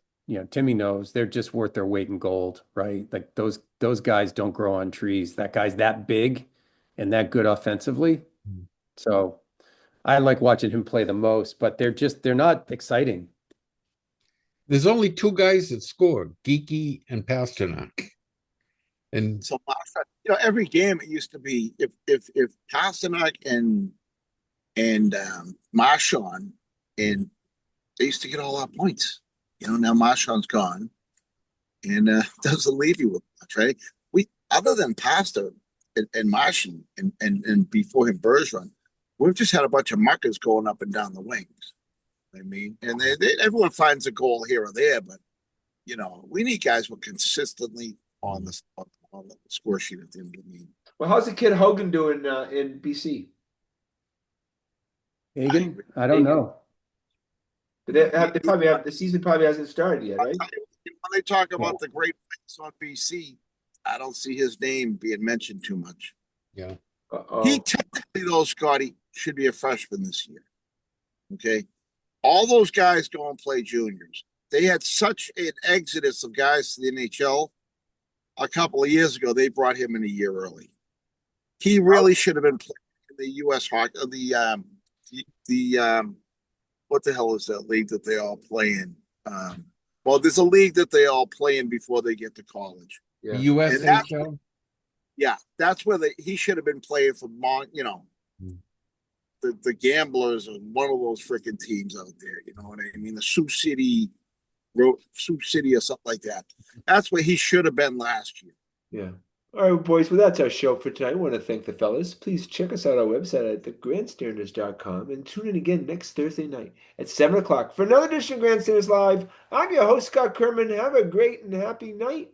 Speaker 2: Timmy knows, they're just worth their weight in gold, right? Like those guys don't grow on trees. That guy's that big and that good offensively. So I like watching him play the most, but they're not exciting.
Speaker 3: There's only 2 guys that scored, Geeky and Pasternak. And
Speaker 4: So every game it used to be if Pasternak and Marchand and they used to get all our points. Now Marchand's gone and doesn't leave you with much, right? We other than Pasta and Marchand and before him Bergeron, we've just had a bunch of muckers going up and down the wings. I mean, and everyone finds a goal here or there, but we need guys who are consistently on the score sheet at the end of the game.
Speaker 1: Well, how's the kid Hogan doing in BC?
Speaker 2: Hagen? I don't know.
Speaker 1: They probably have the season probably hasn't started yet, right?
Speaker 4: When they talk about the great players on BC, I don't see his name being mentioned too much.
Speaker 3: yeah.
Speaker 4: He technically, though, Scotty, should be a freshman this year. Okay. All those guys go and play juniors. They had such an exodus of guys to the NHL a couple of years ago. They brought him in a year early. He really should have been playing in the U.S. hockey, what the hell is that league that they all play in? Well, there's a league that they all play in before they get to college.
Speaker 1: Yeah.
Speaker 3: USHL.
Speaker 4: Yeah, that's where he should have been playing for the gamblers or one of those freaking teams out there. You know what I mean? The Sioux City or something like that. That's where he should have been last year.
Speaker 1: Yeah. All right, boys. Well, that's our show for tonight. I want to thank the fellas. Please check us out on our website at thegrandstanders.com and tune in again next Thursday night at 7 o'clock for another edition of Grandstanders Live. I'm your host, Scott Kerman. Have a great and happy night.